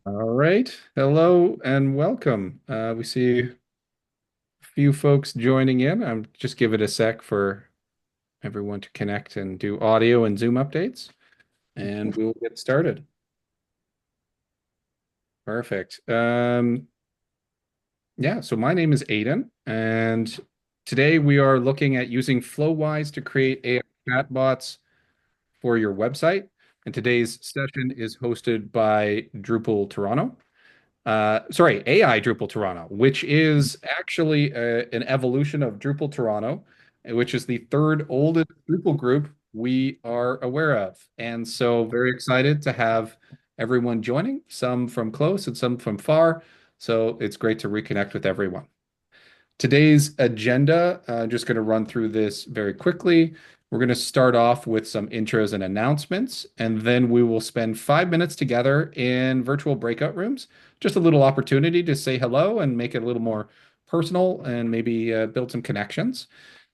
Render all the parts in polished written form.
All right. Hello and welcome. We see a few folks joining in. I'm just give it a sec for everyone to connect and do audio and Zoom updates, and we'll get started. Perfect. Yeah, so my name is Aiden, and today we are looking at using FlowWise to create AI chatbots for your website. And today's session is hosted by Drupal Toronto. Sorry, AI Drupal Toronto, which is actually an evolution of Drupal Toronto, which is the third oldest Drupal group we are aware of. And so very excited to have everyone joining, some from close and some from far. So it's great to reconnect with everyone. Today's agenda, just going to run through this very quickly. We're going to start off with some intros and announcements, and then we will spend 5 minutes together in virtual breakout rooms. Just a little opportunity to say hello and make it a little more personal and maybe build some connections.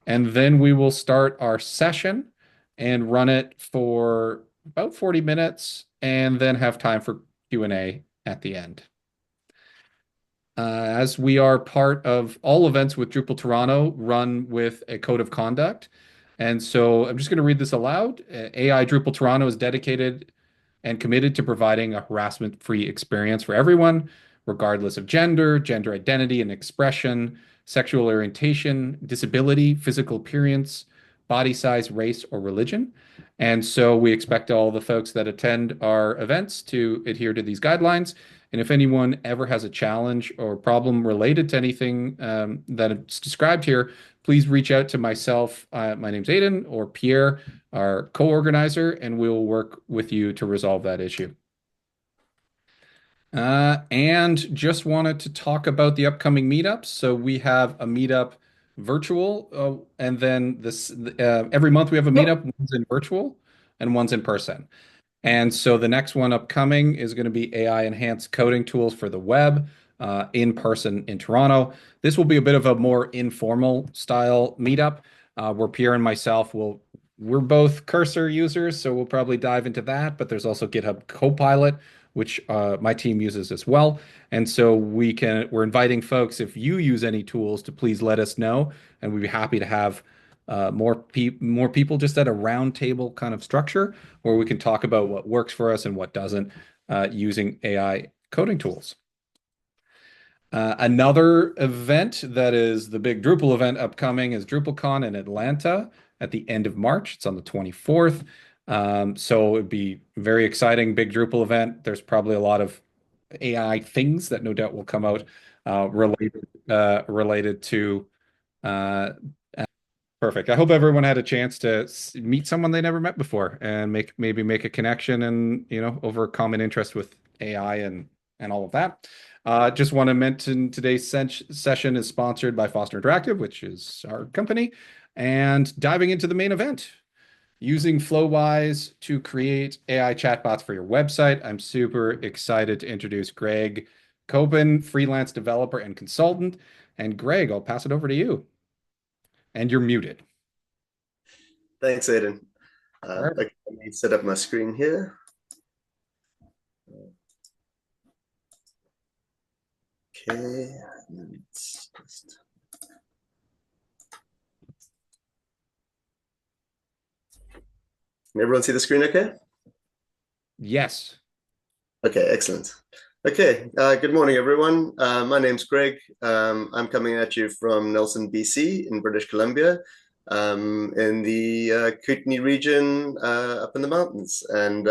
And then we will start our session and run it for about 40 minutes and then have time for Q&A at the end. As we are part of all events with Drupal Toronto run with a code of conduct. And so I'm just going to read this aloud. AI Drupal Toronto is dedicated and committed to providing a harassment-free experience for everyone, regardless of gender, gender identity and expression, sexual orientation, disability, physical appearance, body size, race, or religion. And so we expect all the folks that attend our events to adhere to these guidelines. And if anyone ever has a challenge or problem related to anything that is described here, please reach out to myself. My name's Aiden or Pierre, our co-organizer, and we'll work with you to resolve that issue. And just wanted to talk about the upcoming meetups. So we have a meetup virtual, and then this every month we have a meetup. One's in virtual and one's in person. And so the next one upcoming is going to be AI enhanced coding tools for the web in person in Toronto. This will be a bit of a more informal style meetup where Pierre and myself we're both Cursor users, so we'll probably dive into that. But there's also GitHub Copilot, which my team uses as well. And so we're inviting folks, if you use any tools, to please let us know, and we'd be happy to have more people just at a round table kind of structure where we can talk about what works for us and what doesn't using AI coding tools. Another event that is the big Drupal event upcoming is DrupalCon in Atlanta at the end of March. It's on the 24th. So it'd be very exciting, big Drupal event. There's probably a lot of AI things that no doubt will come out related to Perfect. I hope everyone had a chance to meet someone they never met before and maybe make a connection and over a common interest with AI and all of that. Just want to mention today's session is sponsored by Foster Interactive, which is our company, and diving into the main event, using FlowWise to create AI chatbots for your website. I'm super excited to introduce Greg Copen, freelance developer and consultant. And Greg, I'll pass it over to you. And you're muted. Thanks, Aiden. Right. Okay, let me set up my screen here. Okay, let's just... Can everyone see the screen okay? Yes. Okay, excellent. Okay, good morning, everyone. My name's Greg. I'm coming at you from Nelson, BC in British Columbia, in the Kootenay region up in the mountains. And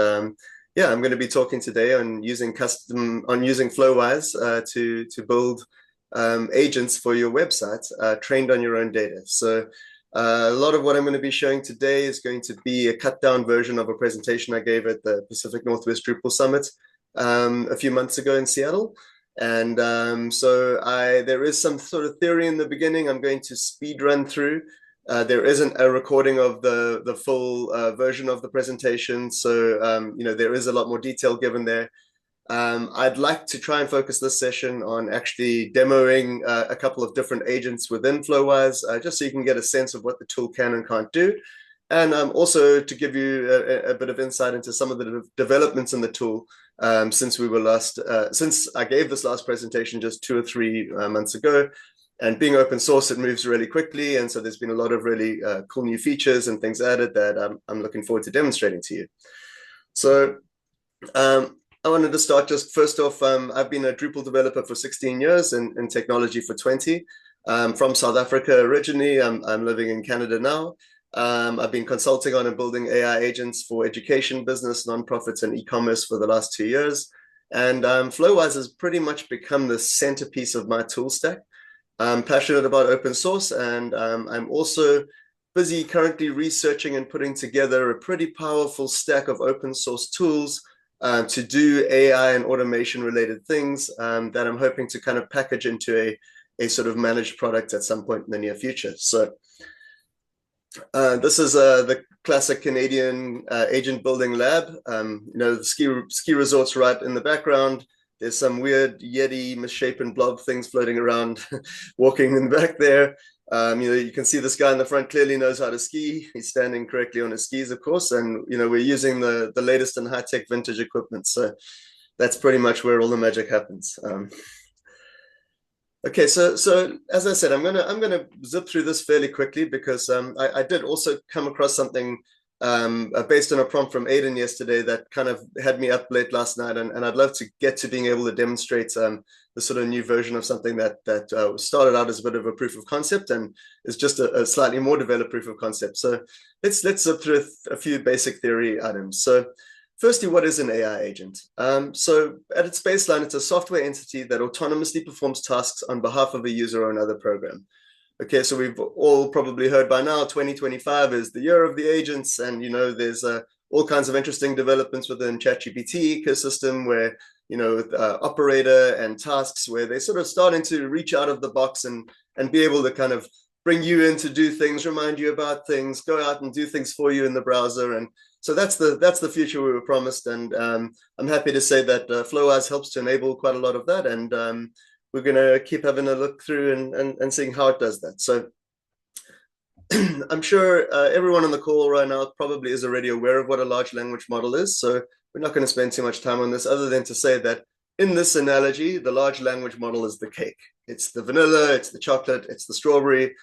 yeah, I'm going to be talking today on using FlowWise to build agents for your website trained on your own data. So a lot of what I'm going to be showing today is going to be a cut down version of a presentation I gave at the Pacific Northwest Drupal Summit a few months ago in Seattle. And so there is some sort of theory in the beginning I'm going to speed run through. There isn't a recording of the full version of the presentation. So, there is a lot more detail given there. I'd like to try and focus this session on actually demoing a couple of different agents within FlowWise, just so you can get a sense of what the tool can and can't do. and also to give you a bit of insight into some of the developments in the tool since I gave this last presentation just 2 or 3 months ago. And being open source, it moves really quickly, and so there's been a lot of really cool new features and things added that I'm looking forward to demonstrating to you. So I wanted to start just first off. I've been a Drupal developer for 16 years and technology for 20. From South Africa originally. I'm living in Canada now. I've been consulting on and building AI agents for education, business, nonprofits, and e-commerce for the last 2 years. And Flowise has pretty much become the centerpiece of my tool stack. I'm passionate about open source, and I'm also busy currently researching and putting together a pretty powerful stack of open source tools to do AI and automation related things that I'm hoping to kind of package into a sort of managed product at some point in the near future. So this is the classic Canadian agent building lab. The ski resorts right in the background. There's some weird Yeti misshapen blob things floating around, walking in the back there. You can see this guy in the front clearly knows how to ski. He's standing correctly on his skis, of course. And, we're using the latest and high-tech vintage equipment. So that's pretty much where all the magic happens. Okay, so as I said, I'm gonna zip through this fairly quickly because I did also come across something based on a prompt from Aiden yesterday that kind of had me up late last night, and I'd love to get to being able to demonstrate the sort of new version of something that started out as a bit of a proof of concept and is just a slightly more developed proof of concept. So let's zip through a few basic theory items. So firstly, what is an AI agent? So at its baseline, it's a software entity that autonomously performs tasks on behalf of a user or another program. Okay, so we've all probably heard by now, 2025 is the year of the agents, and there's all kinds of interesting developments within ChatGPT ecosystem where with operator and tasks where they're sort of starting to reach out of the box and be able to kind of bring you in to do things, remind you about things, go out and do things for you in the browser. And so that's the future we were promised, and I'm happy to say that Flowise helps to enable quite a lot of that, and we're going to keep having a look through and seeing how it does that. So I'm sure everyone on the call right now probably is already aware of what a large language model is, so we're not going to spend too much time on this other than to say that in this analogy, the large language model is the cake. It's the vanilla, it's the chocolate, it's the strawberry,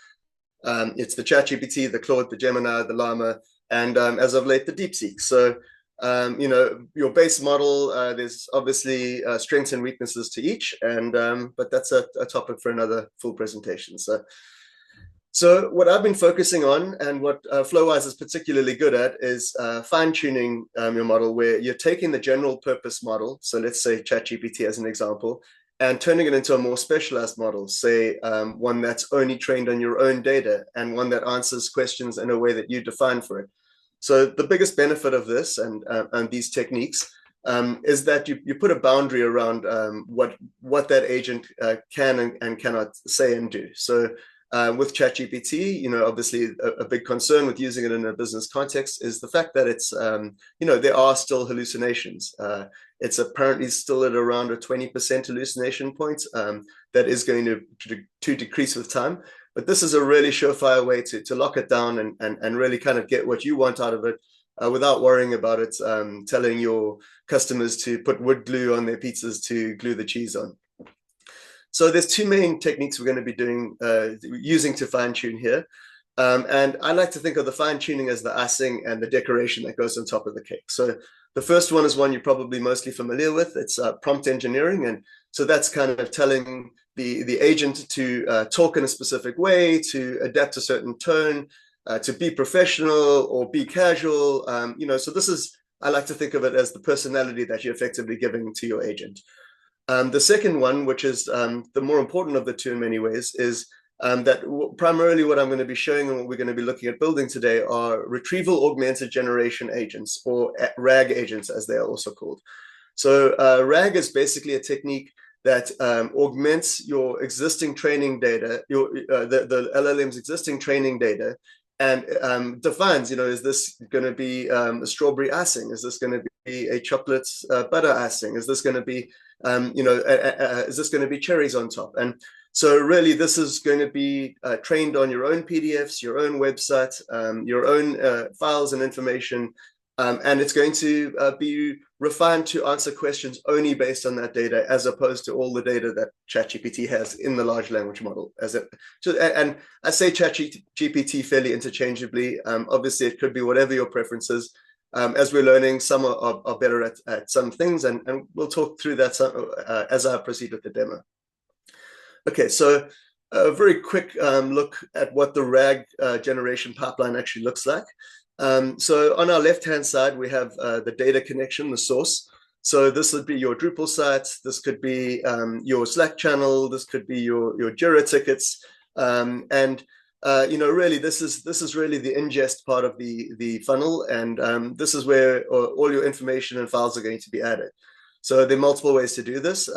it's the ChatGPT, the Claude, the Gemini, the Llama, and as of late, the DeepSeek. So, your base model, there's obviously strengths and weaknesses to each, and but that's a topic for another full presentation. So what I've been focusing on, and what Flowise is particularly good at, is fine-tuning your model, where you're taking the general purpose model, so let's say ChatGPT as an example, and turning it into a more specialized model, say one that's only trained on your own data and one that answers questions in a way that you define for it. So the biggest benefit of this and these techniques is that you put a boundary around what that agent can and cannot say and do. So with ChatGPT, obviously a big concern with using it in a business context is the fact that it's, there are still hallucinations. It's apparently still at around a 20% hallucination point that is going to decrease with time. But this is a really surefire way to lock it down and really kind of get what you want out of it without worrying about it telling your customers to put wood glue on their pizzas to glue the cheese on. So there's two main techniques we're going to be using to fine-tune here. And I like to think of the fine-tuning as the icing and the decoration that goes on top of the cake. So the first one is one you're probably mostly familiar with. It's prompt engineering. And so that's kind of telling the agent to talk in a specific way, to adapt a certain tone, to be professional or be casual. So this is, I like to think of it as the personality that you're effectively giving to your agent. The second one, which is the more important of the two in many ways, is that primarily what I'm going to be showing and what we're going to be looking at building today are retrieval augmented generation agents, or RAG agents as they are also called. So RAG is basically a technique that augments your existing training data, the LLM's existing training data, and defines, is this going to be a strawberry icing? Is this going to be a chocolate butter icing? Is this going to be Is this going to be cherries on top? And so really, this is going to be trained on your own PDFs, your own website, your own files and information, and it's going to be refined to answer questions only based on that data, as opposed to all the data that ChatGPT has in the large language model. And I say ChatGPT fairly interchangeably. Obviously, it could be whatever your preference is. As we're learning, some are better at some things, and we'll talk through that as I proceed with the demo. Okay, so a very quick look at what the RAG generation pipeline actually looks like. So on our left-hand side, we have the data connection, the source. So this would be your Drupal site. This could be your Slack channel. This could be your Jira tickets. Really, this is really the ingest part of the funnel, and this is where all your information and files are going to be added. So there are multiple ways to do this.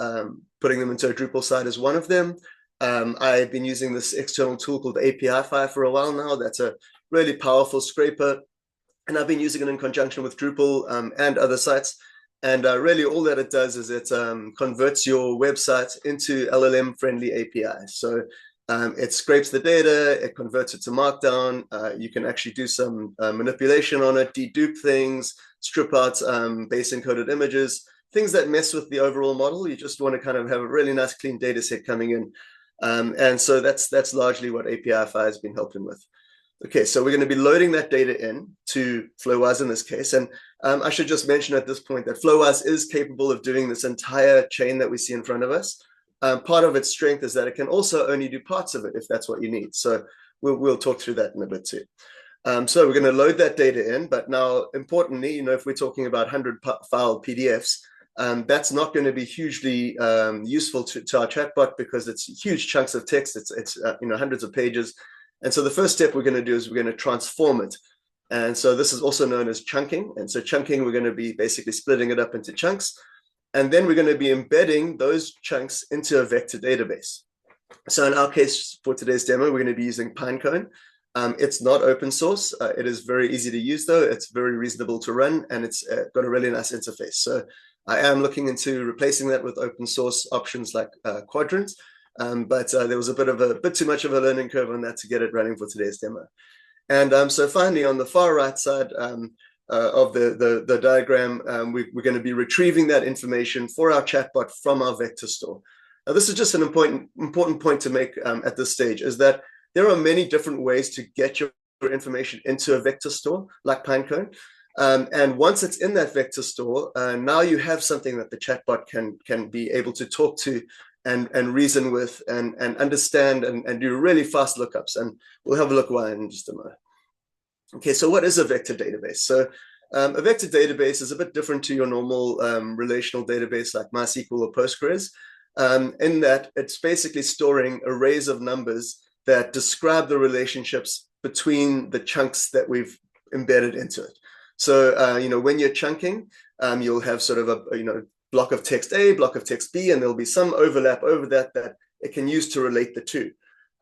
Putting them into a Drupal site is one of them. I've been using this external tool called API-Fi for a while now. That's a really powerful scraper, and I've been using it in conjunction with Drupal and other sites. And really all that it does is it converts your website into LLM-friendly APIs. So it scrapes the data, it converts it to Markdown. You can actually do some manipulation on it, dedupe things, strip out base encoded images, things that mess with the overall model. You just want to kind of have a really nice clean data set coming in. And so that's largely what API-Fi has been helping with. Okay, so we're going to be loading that data in to FlowiseAI in this case. And I should just mention at this point that FlowiseAI is capable of doing this entire chain that we see in front of us. Part of its strength is that it can also only do parts of it if that's what you need. So we'll talk through that in a bit too. So we're going to load that data in. But now, importantly, if we're talking about 100-file PDFs, that's not going to be hugely useful to our chatbot because it's huge chunks of text. It's hundreds of pages. And so the first step we're going to do is we're going to transform it. And so this is also known as chunking. And so chunking, we're going to be basically splitting it up into chunks. And then we're going to be embedding those chunks into a vector database. So in our case, for today's demo, we're going to be using Pinecone. It's not open source. It is very easy to use, though. It's very reasonable to run, and it's got a really nice interface. So I am looking into replacing that with open source options like Quadrant. But there was a bit too much of a learning curve on that to get it running for today's demo. And so finally, on the far right side of the diagram, we're going to be retrieving that information for our chatbot from our vector store. Now, this is just an important point to make at this stage, is that there are many different ways to get your information into a vector store, like Pinecone. And once it's in that vector store, now you have something that the chatbot can be able to talk to and reason with and understand and do really fast lookups. And we'll have a look why in just a moment. Okay, so what is a vector database? So a vector database is a bit different to your normal relational database like MySQL or Postgres, in that it's basically storing arrays of numbers that describe the relationships between the chunks that we've embedded into it. So, when you're chunking, you'll have sort of a block of text A, block of text B, and there'll be some overlap over that it can use to relate the two.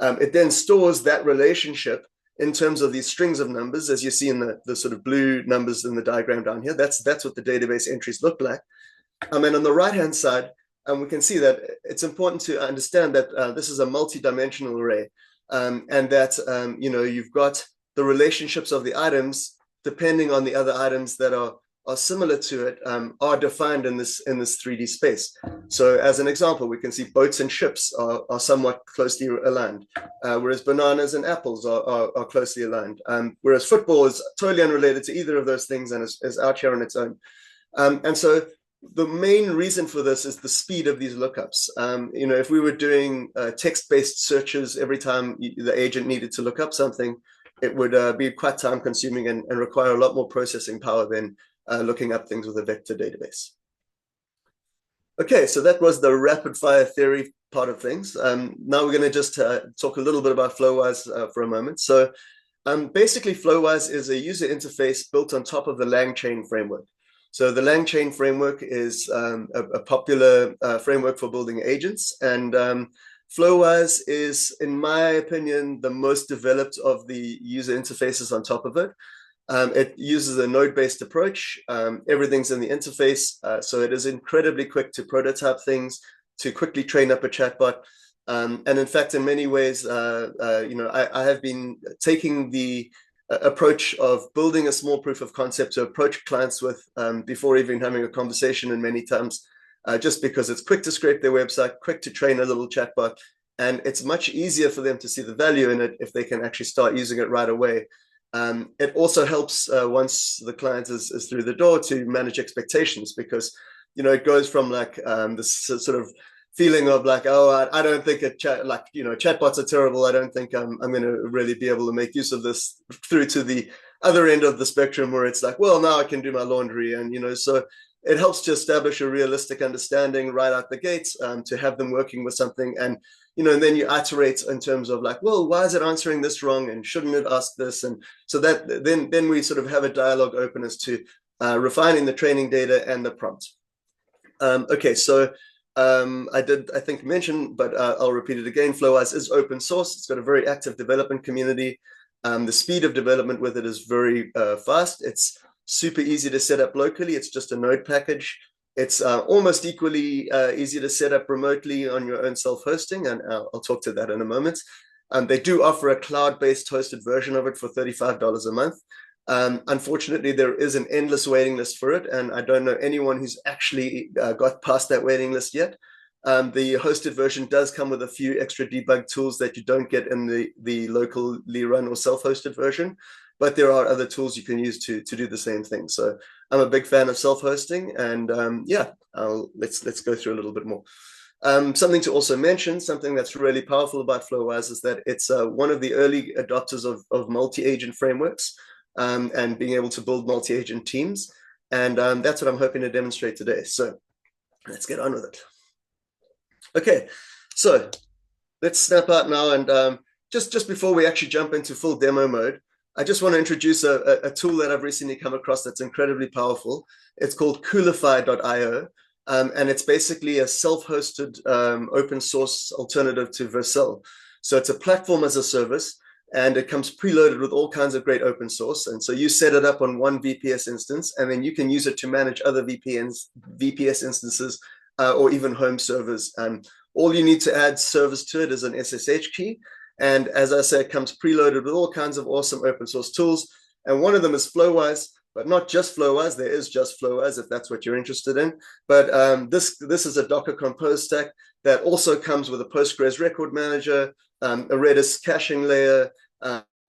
It then stores that relationship in terms of these strings of numbers, as you see in the sort of blue numbers in the diagram down here. That's what the database entries look like. And on the right-hand side, we can see that it's important to understand that this is a multi-dimensional array, and that you've got the relationships of the items depending on the other items that are similar to it, are defined in this 3D space. So as an example, we can see boats and ships are somewhat closely aligned, whereas bananas and apples are closely aligned, whereas football is totally unrelated to either of those things and is out here on its own. And so the main reason for this is the speed of these lookups. If we were doing text-based searches every time the agent needed to look up something, it would be quite time-consuming and require a lot more processing power than looking up things with a vector database. Okay, so that was the rapid fire theory part of things. Now we're going to just talk a little bit about FlowiseAI for a moment. So basically, FlowiseAI is a user interface built on top of the LangChain framework. So the LangChain framework is a popular framework for building agents, and FlowiseAI is, in my opinion, the most developed of the user interfaces on top of it. It uses a node-based approach. Everything's in the interface, so it is incredibly quick to prototype things, to quickly train up a chatbot. And in fact, in many ways, I have been taking the approach of building a small proof of concept to approach clients with before even having a conversation, and many times just because it's quick to scrape their website, quick to train a little chatbot, and it's much easier for them to see the value in it if they can actually start using it right away. It also helps once the client is through the door to manage expectations, because it goes from like this sort of feeling of like, oh, I don't think chatbots are terrible. I don't think I'm going to really be able to make use of this, through to the other end of the spectrum where it's like, well, now I can do my laundry, and so it helps to establish a realistic understanding right out the gates, to have them working with something, and then you iterate in terms of like, well, why is it answering this wrong, and shouldn't it ask this? And so that then we sort of have a dialogue open as to refining the training data and the prompt. Okay, so I did, I think, mention, but I'll repeat it again. FlowiseAI is open source. It's got a very active development community. The speed of development with it is very fast. It's super easy to set up locally. It's just a node package. It's almost equally easy to set up remotely on your own self-hosting, and I'll talk to that in a moment. They do offer a cloud-based hosted version of it for $35 a month. Unfortunately, there is an endless waiting list for it, and I don't know anyone who's actually got past that waiting list yet. The hosted version does come with a few extra debug tools that you don't get in the locally run or self-hosted version, but there are other tools you can use to do the same thing. So I'm a big fan of self-hosting, and let's go through a little bit more. Something to also mention, something that's really powerful about FlowiseAI is that it's one of the early adopters of multi-agent frameworks, and being able to build multi-agent teams. And that's what I'm hoping to demonstrate today. So let's get on with it. Okay, so let's snap out now. And just before we actually jump into full demo mode, I just want to introduce a tool that I've recently come across that's incredibly powerful. It's called Coolify.io. And it's basically a self-hosted open source alternative to Vercel. So it's a platform as a service, and it comes preloaded with all kinds of great open source. And so you set it up on one VPS instance, and then you can use it to manage other VPS instances, or even home servers. And all you need to add service to it is an SSH key. And as I said, it comes preloaded with all kinds of awesome open source tools. And one of them is FlowiseAI, but not just FlowiseAI. There is just FlowiseAI if that's what you're interested in. But this is a Docker Compose stack that also comes with a Postgres record manager, a Redis caching layer,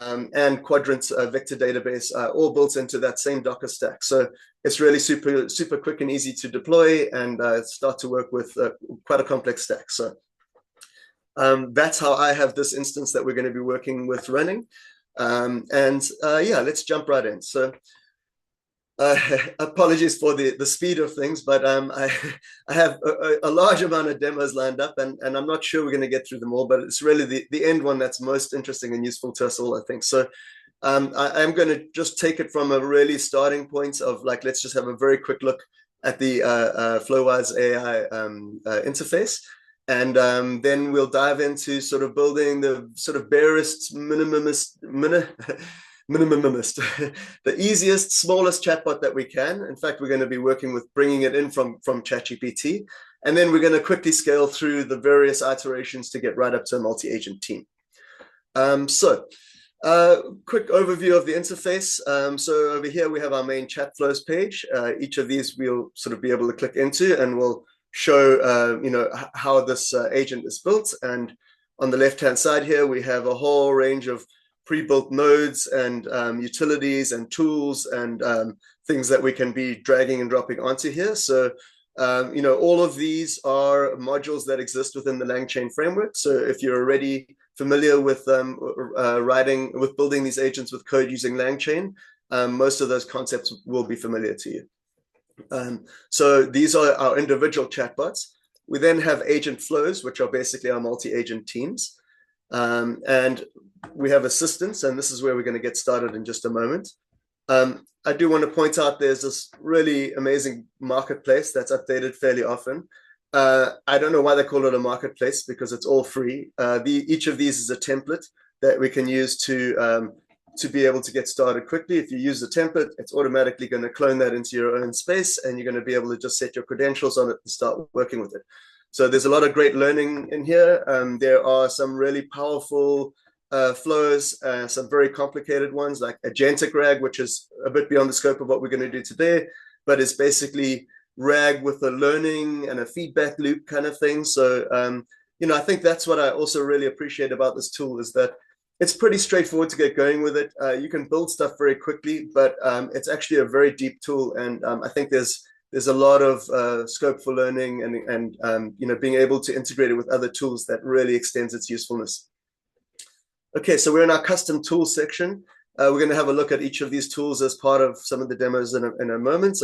and Quadrant vector database, all built into that same Docker stack. So it's really super quick and easy to deploy and start to work with quite a complex stack. So that's how I have this instance that we're going to be working with running. Let's jump right in. So apologies for the speed of things, but I have a large amount of demos lined up, and I'm not sure we're going to get through them all, but it's really the end one that's most interesting and useful to us all, I think. So I'm going to just take it from a really starting point of like, let's just have a very quick look at the FlowiseAI interface. And then we'll dive into sort of building the sort of barest minimumist, the easiest, smallest chatbot that we can. In fact, we're going to be working with bringing it in from ChatGPT. And then we're going to quickly scale through the various iterations to get right up to a multi-agent team. Quick overview of the interface. So over here, we have our main chat flows page. Each of these we'll sort of be able to click into, and we'll show how this agent is built. And on the left-hand side here, we have a whole range of pre-built nodes and utilities and tools and things that we can be dragging and dropping onto here. So, all of these are modules that exist within the LangChain framework. So if you're already familiar with building these agents with code using LangChain, most of those concepts will be familiar to you. So these are our individual chatbots. We then have agent flows, which are basically our multi-agent teams. And we have assistants, and this is where we're going to get started in just a moment. I do want to point out there's this really amazing marketplace that's updated fairly often. I don't know why they call it a marketplace, because it's all free. Each of these is a template that we can use to to be able to get started quickly. If you use the template, it's automatically going to clone that into your own space, and you're going to be able to just set your credentials on it and start working with it. So there's a lot of great learning in here. There are some really powerful flows, some very complicated ones like agentic RAG, which is a bit beyond the scope of what we're going to do today, but it's basically RAG with a learning and a feedback loop kind of thing. So, I think that's what I also really appreciate about this tool, is that it's pretty straightforward to get going with it. You can build stuff very quickly, but it's actually a very deep tool. And I think there's a lot of scope for learning and being able to integrate it with other tools that really extends its usefulness. Okay, so we're in our custom tools section. We're going to have a look at each of these tools as part of some of the demos in a moment.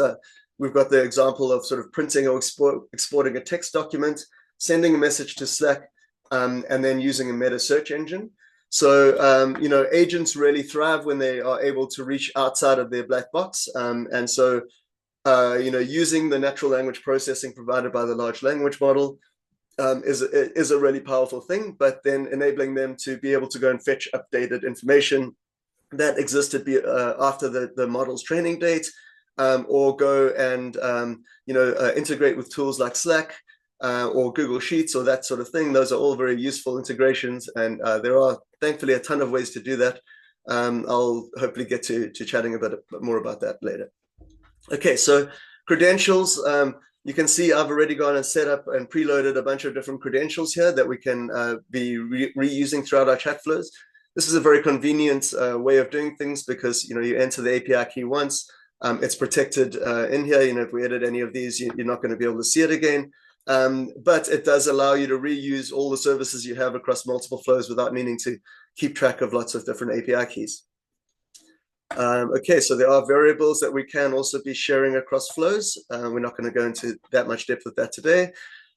We've got the example of sort of printing or exporting a text document, sending a message to Slack, and then using a meta search engine. So, agents really thrive when they are able to reach outside of their black box. And so, using the natural language processing provided by the large language model is a really powerful thing, but then enabling them to be able to go and fetch updated information that existed after the model's training date, or go and integrate with tools like Slack or Google Sheets or that sort of thing. Those are all very useful integrations, and there are thankfully a ton of ways to do that. I'll hopefully get to chatting a bit more about that later. Okay, so credentials. You can see I've already gone and set up and preloaded a bunch of different credentials here that we can be reusing throughout our chat flows. This is a very convenient way of doing things, because you enter the API key once. It's protected in here. If we edit any of these, you're not going to be able to see it again. But it does allow you to reuse all the services you have across multiple flows without needing to keep track of lots of different API keys. Okay, so there are variables that we can also be sharing across flows. We're not going to go into that much depth with that today.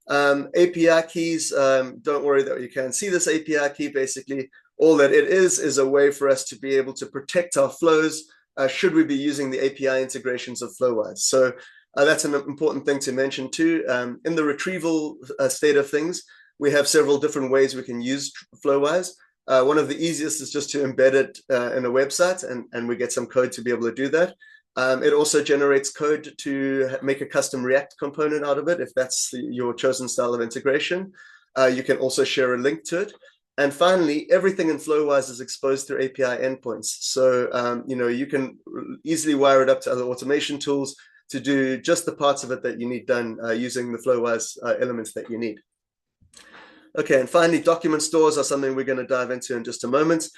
API keys, don't worry that you can't see this API key. Basically, all that it is a way for us to be able to protect our flows should we be using the API integrations of FlowiseAI. So that's an important thing to mention too. In the retrieval state of things, we have several different ways we can use FlowiseAI. One of the easiest is just to embed it in a website, and we get some code to be able to do that. It also generates code to make a custom React component out of it, if that's your chosen style of integration. You can also share a link to it. And finally, everything in FlowiseAI is exposed through API endpoints. So, you can easily wire it up to other automation tools to do just the parts of it that you need done using the FlowiseAI elements that you need. Okay, and finally, document stores are something we're going to dive into in just a moment.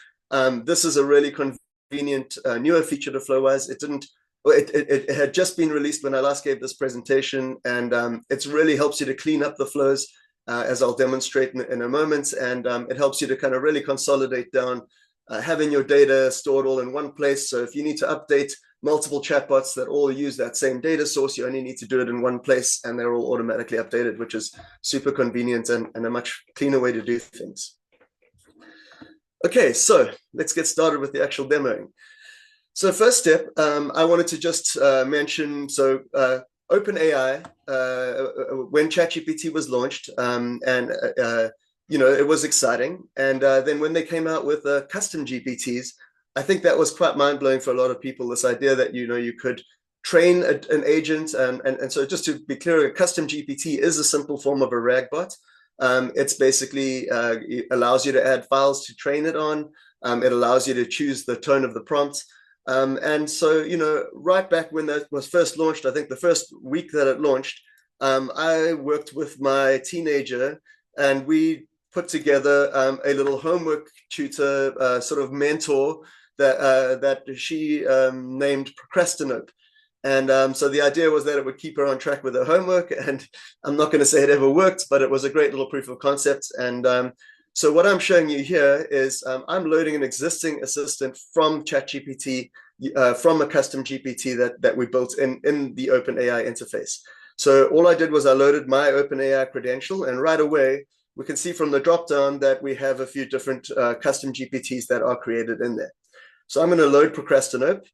This is a really convenient newer feature to FlowiseAI. It had just been released when I last gave this presentation, and it really helps you to clean up the flows, as I'll demonstrate in a moment. And it helps you to kind of really consolidate down having your data stored all in one place. So if you need to update multiple chatbots that all use that same data source, you only need to do it in one place, and they're all automatically updated, which is super convenient and a much cleaner way to do things. Okay, so let's get started with the actual demoing. So first step, I wanted to just mention, OpenAI, when ChatGPT was launched, it was exciting. And then when they came out with custom GPTs, I think that was quite mind-blowing for a lot of people, this idea that, you could train an agent. And so just to be clear, a custom GPT is a simple form of a RAG bot. It's basically it allows you to add files to train it on. It allows you to choose the tone of the prompt. And so, right back when that was first launched, I think the first week that it launched, I worked with my teenager, and we put together a little homework tutor sort of mentor that she named Procrastinope. And so the idea was that it would keep her on track with her homework. And I'm not going to say it ever worked, but it was a great little proof of concept. And so what I'm showing you here is I'm loading an existing assistant from ChatGPT, from a custom GPT that we built in the OpenAI interface. So all I did was I loaded my OpenAI credential, and right away, we can see from the dropdown that we have a few different custom GPTs that are created in there. So I'm going to load Procrastinope.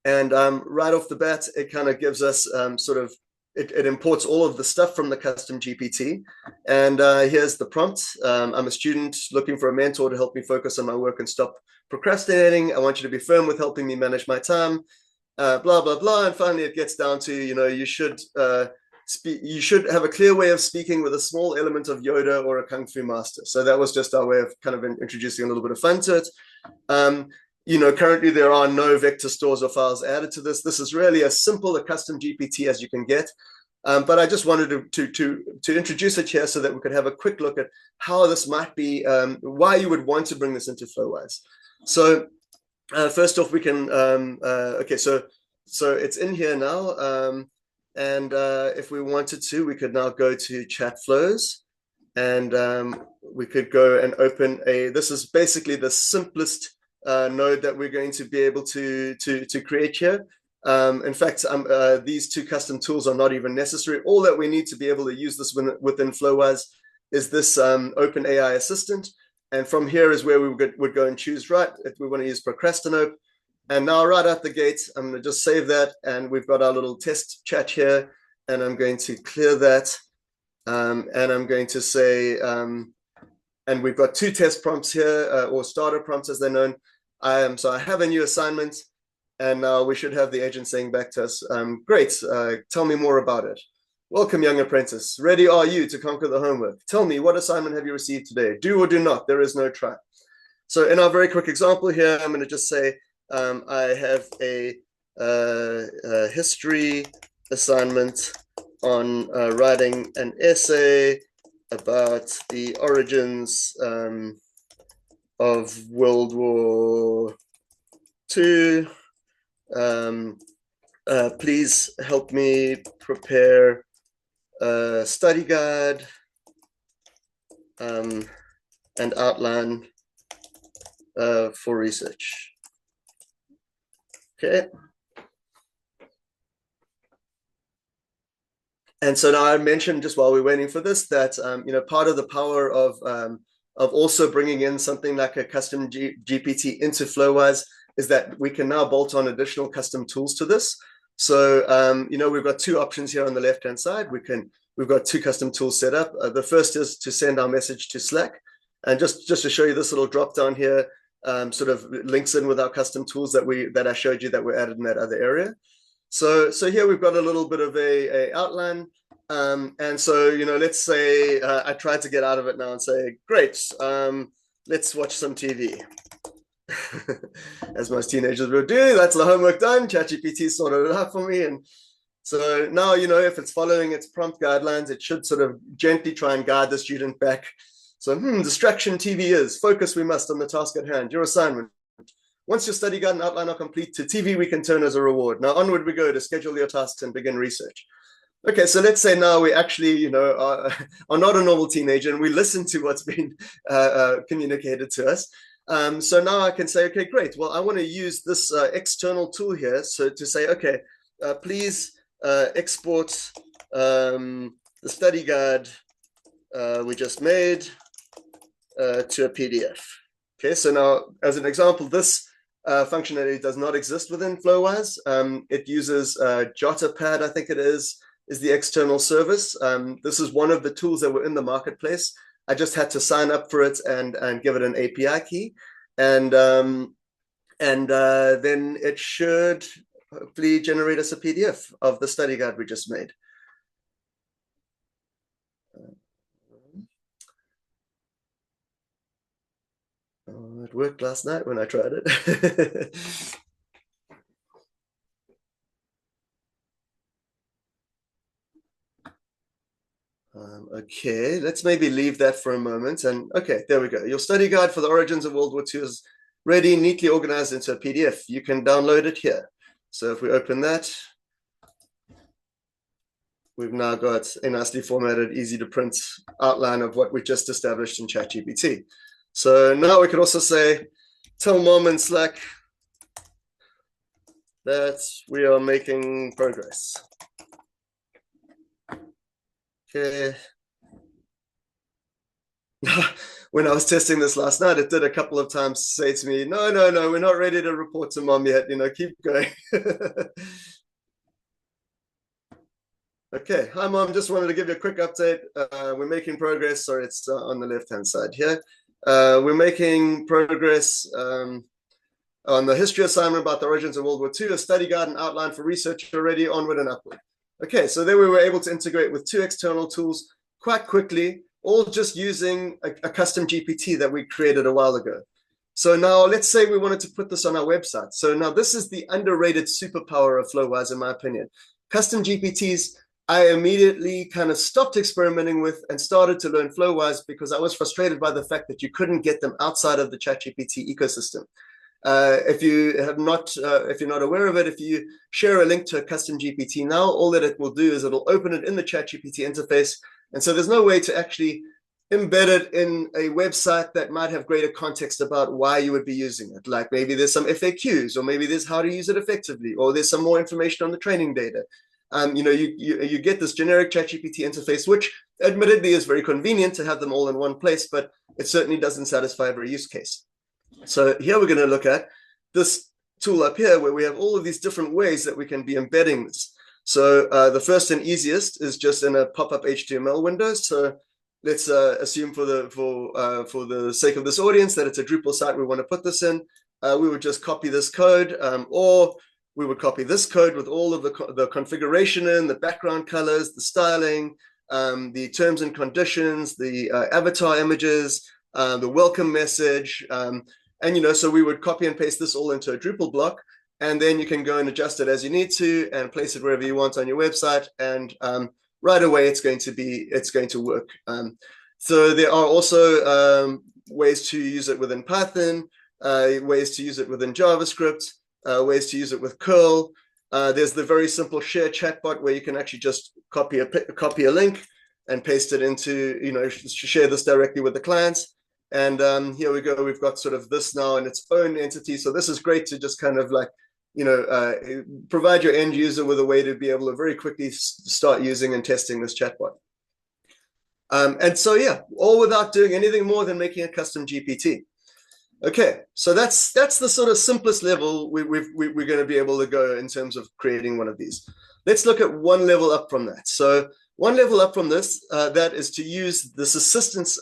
And right off the bat, it kind of gives us sort of it imports all of the stuff from the custom GPT. And here's the prompt. I'm a student looking for a mentor to help me focus on my work and stop procrastinating. I want you to be firm with helping me manage my time, blah, blah, blah. And finally, it gets down to, you should have a clear way of speaking with a small element of Yoda or a Kung Fu master. So that was just our way of kind of introducing a little bit of fun to it. Currently there are no vector stores or files added to this. This is really as simple a custom GPT as you can get. But I just wanted to introduce it here so that we could have a quick look at how this might be, why you would want to bring this into FlowiseAI. So first off, we can, okay, so it's in here now. And if we wanted to, we could now go to chat flows, and we could go and open this is basically the simplest node that we're going to be able to create here. In fact, these two custom tools are not even necessary. All that we need to be able to use this within FlowiseAI is this OpenAI assistant. And from here is where we would go and choose, right, if we want to use procrastinate. And now right out the gate, I'm going to just save that. And we've got our little test chat here. And I'm going to clear that. And I'm going to say, and we've got two test prompts here, or starter prompts as they're known. So I have a new assignment. And now we should have the agent saying back to us, great, tell me more about it. Welcome, young apprentice. Ready are you to conquer the homework? Tell me, what assignment have you received today? Do or do not, there is no try. So in our very quick example here, I'm going to just say, I have a history assignment on writing an essay about the origins of World War II. Please help me prepare a study guide and outline for research. Okay. And so now I mentioned just while we're waiting for this that part of the power of also bringing in something like a custom GPT into FlowiseAI is that we can now bolt on additional custom tools to this. So we've got two options here on the left hand side. We've got two custom tools set up. The first is to send our message to Slack, and just to show you this little drop down here. Sort of links in with our custom tools that I showed you that were added in that other area. So here we've got a little bit of a outline. And so, let's say I tried to get out of it now and say, great, let's watch some TV. As most teenagers will do, that's the homework done. ChatGPT sorted it out for me. And so now, if it's following its prompt guidelines, it should sort of gently try and guide the student back. So, distraction TV is, focus we must on the task at hand, your assignment. Once your study guide and outline are complete, to TV we can turn as a reward. Now onward we go to schedule your tasks and begin research. Okay, so let's say now we actually, are not a normal teenager and we listen to what's been communicated to us. So now I can say, okay, great. Well, I want to use this external tool here. So to say, okay, please export the study guide we just made to a PDF. Okay, so now as an example, this functionality does not exist within FlowiseAI. It uses JotaPad, I think it is the external service. This is one of the tools that were in the marketplace. I just had to sign up for it and give it an API key. And then it should hopefully generate us a PDF of the study guide we just made. It worked last night when I tried it. Okay, let's maybe leave that for a moment. And okay, there we go. Your study guide for the origins of World War II is ready, neatly organized into a PDF. You can download it here. So if we open that, we've now got a nicely formatted, easy to print outline of what we just established in ChatGPT. So now we could also say, tell Mom in Slack that we are making progress. Okay. When I was testing this last night, it did a couple of times say to me, no, we're not ready to report to Mom yet. Keep going. Okay, hi Mom. Just wanted to give you a quick update. We're making progress. Sorry, it's on the left-hand side here. We're making progress on the history assignment about the origins of World War II, a study guide and outline for research already, onward and upward. Okay, so there we were able to integrate with 2 external tools quite quickly, all just using a custom GPT that we created a while ago. So now let's say we wanted to put this on our website. So now this is the underrated superpower of FlowiseAI, in my opinion. Custom GPTs, I immediately kind of stopped experimenting with and started to learn FlowiseAI because I was frustrated by the fact that you couldn't get them outside of the ChatGPT ecosystem. If you're not aware of it, if you share a link to a custom GPT now, all that it will do is it'll open it in the ChatGPT interface, and so there's no way to actually embed it in a website that might have greater context about why you would be using it. Like maybe there's some FAQs, or maybe there's how to use it effectively, or there's some more information on the training data. You get this generic ChatGPT interface, which admittedly is very convenient to have them all in one place, but it certainly doesn't satisfy every use case. So here we're going to look at this tool up here where we have all of these different ways that we can be embedding this. So the first and easiest is just in a pop-up HTML window. So let's assume for the sake of this audience that it's a Drupal site we want to put this in. We would just copy this code, or we would copy this code with all of the configuration in, the background colors, the styling, the terms and conditions, the avatar images, the welcome message, and so we would copy and paste this all into a Drupal block, and then you can go and adjust it as you need to and place it wherever you want on your website, and right away it's going to work. So there are also ways to use it within Python, ways to use it within JavaScript, ways to use it with curl. There's the very simple share chatbot where you can actually just copy a link and paste it into, share this directly with the clients. And here we go. We've got sort of this now in its own entity. So this is great to just kind of like, provide your end user with a way to be able to very quickly start using and testing this chatbot. And so, yeah, all without doing anything more than making a custom GPT. Okay, so that's the sort of simplest level we're going to be able to go in terms of creating one of these. Let's look at one level up from that. So one level up from this, that is to use this assistance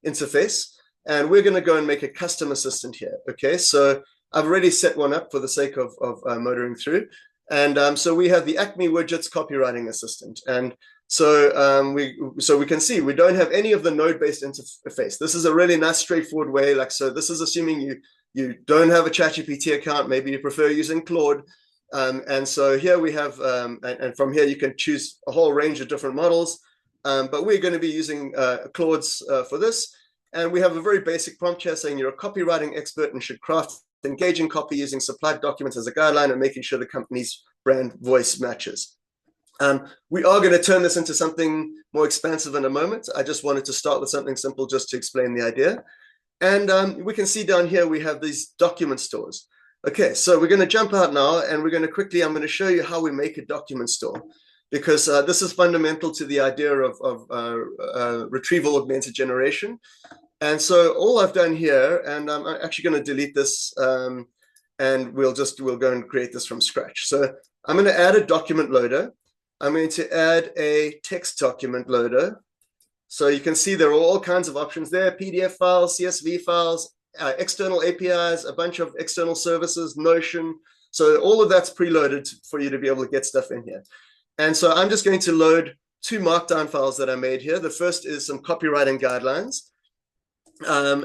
interface, and we're going to go and make a custom assistant here. Okay, so I've already set one up for the sake of motoring through, and so we have the Acme Widgets copywriting assistant, and so we can see we don't have any of the node-based interface. This is a really nice, straightforward way. Like, so this is assuming you don't have a ChatGPT account. Maybe you prefer using Claude. And so here we have, and from here you can choose a whole range of different models, but we're going to be using Claude's for this. And we have a very basic prompt here saying you're a copywriting expert and should craft engaging copy using supplied documents as a guideline and making sure the company's brand voice matches. We are going to turn this into something more expansive in a moment. I just wanted to start with something simple just to explain the idea. And we can see down here we have these document stores. Okay, so we're going to jump out now, and we're going to quickly, I'm going to show you how we make a document store, because this is fundamental to the idea of retrieval augmented generation. And so all I've done here, and I'm actually going to delete this, and we'll go and create this from scratch. So I'm going to add a document loader. I'm going to add a text document loader. So you can see there are all kinds of options there: PDF files, CSV files, external APIs, a bunch of external services, Notion. So all of that's preloaded for you to be able to get stuff in here. And so I'm just going to load 2 markdown files that I made here. The first is some copywriting guidelines,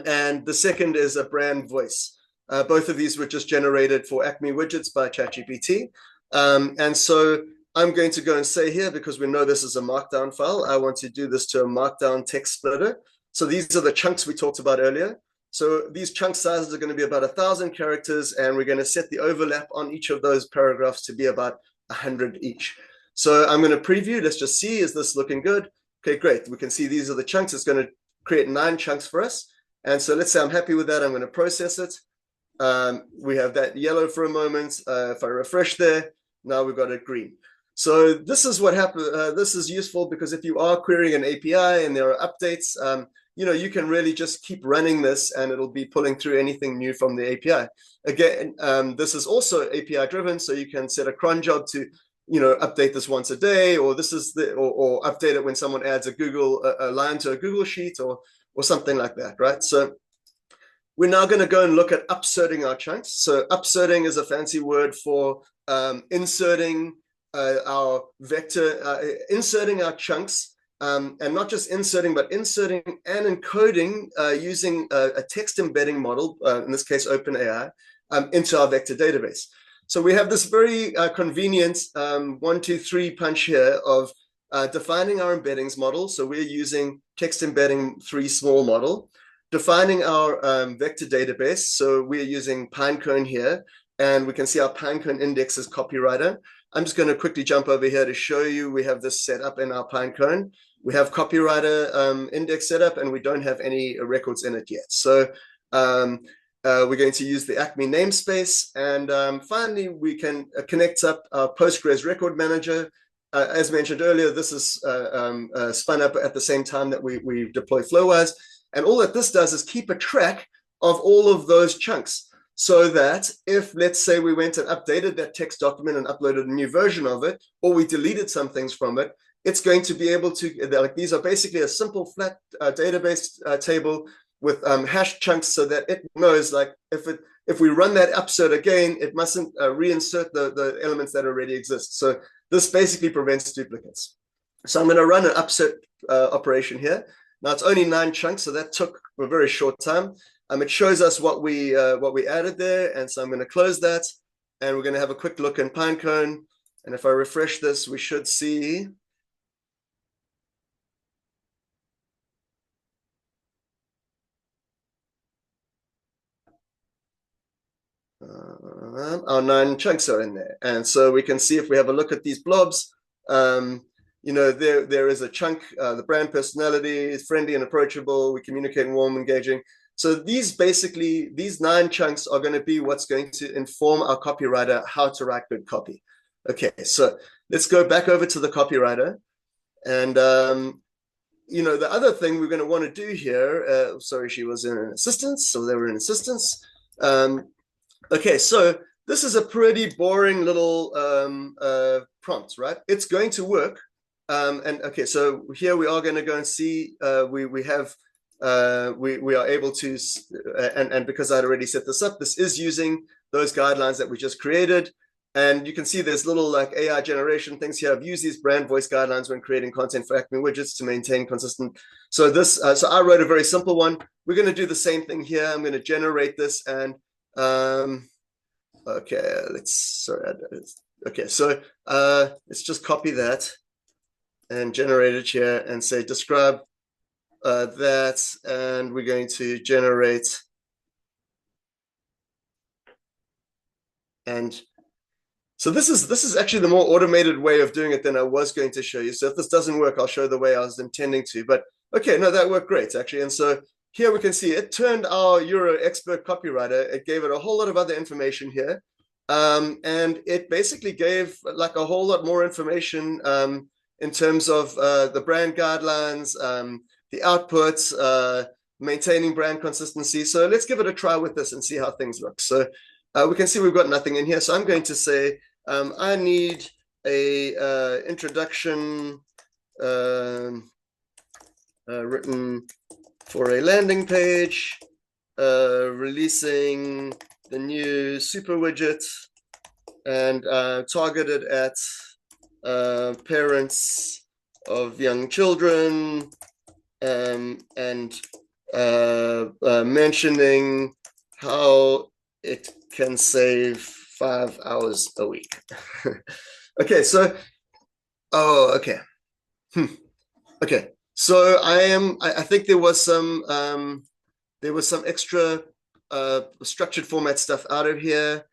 and the second is a brand voice. Both of these were just generated for Acme Widgets by ChatGPT. And so I'm going to go and say here, because we know this is a markdown file, I want to do this to a markdown text splitter. So these are the chunks we talked about earlier. So these chunk sizes are going to be about 1,000 characters, and we're going to set the overlap on each of those paragraphs to be about 100 each. So I'm going to preview. Let's just see, is this looking good? Okay, great. We can see these are the chunks. It's going to create 9 chunks for us. And so let's say I'm happy with that. I'm going to process it. We have that yellow for a moment. If I refresh there, now we've got it green. So this is what happens. This is useful because if you are querying an API and there are updates, you can really just keep running this and it'll be pulling through anything new from the API. Again, this is also API driven, so you can set a cron job to update this once a day, or this is or update it when someone adds a line to a Google sheet, or something like that, right? So we're now going to go and look at upserting our chunks. So upserting is a fancy word for inserting our vector, inserting our chunks, and not just inserting, but inserting and encoding using a text embedding model, in this case, OpenAI, into our vector database. So we have this very convenient 1, 2, 3 punch here of defining our embeddings model. So we're using text embedding 3 small model. Defining our vector database, so we're using Pinecone here, and we can see our Pinecone index is copywriter. I'm just going to quickly jump over here to show you we have this set up in our Pinecone. We have copywriter index set up, and we don't have any records in it yet. So we're going to use the Acme namespace, and finally we can connect up our Postgres record manager. As mentioned earlier, this is spun up at the same time that we deploy Flowise. And all that this does is keep a track of all of those chunks, so that if, let's say, we went and updated that text document and uploaded a new version of it, or we deleted some things from it, it's going to be able to, like, these are basically a simple flat database table with hash chunks, so that it knows, like, if we run that upsert again, it mustn't reinsert the elements that already exist. So this basically prevents duplicates. So I'm going to run an upsert operation here. Now it's only 9 chunks, so that took a very short time. It shows us what we added there, and so I'm going to close that, and we're going to have a quick look in Pinecone. And if I refresh this, we should see our 9 chunks are in there. And so we can see, if we have a look at these blobs, there is a chunk, the brand personality is friendly and approachable, we communicate warm, engaging. So these 9 chunks are going to be what's going to inform our copywriter how to write good copy. Okay, so let's go back over to the copywriter. And, the other thing we're going to want to do here, sorry, she was in an assistance, so they were in assistance. Okay, so this is a pretty boring little prompt, right? It's going to work. And okay, so here we are going to go and see, we are able to, and because I'd already set this up, this is using those guidelines that we just created. And you can see there's little like AI generation things here. I've used these brand voice guidelines when creating content for Acme widgets to maintain consistent. So this, so I wrote a very simple one. We're going to do the same thing here. I'm going to generate this, and okay, okay, so let's just copy that and generate it here and say describe that, and we're going to generate, and so this is actually the more automated way of doing it than I was going to show you. So if this doesn't work, I'll show the way I was intending to, but okay, no, that worked great actually. And so here we can see it turned our Euro expert copywriter, it gave it a whole lot of other information here, and it basically gave like a whole lot more information in terms of the brand guidelines, the outputs, maintaining brand consistency. So let's give it a try with this and see how things look. So we can see we've got nothing in here. So I'm going to say, I need a introduction written for a landing page, releasing the new super widget, and targeted at parents of young children, and mentioning how it can save 5 hours a week. Okay, so, oh, okay. Okay, so I think there was some extra structured format stuff out of here.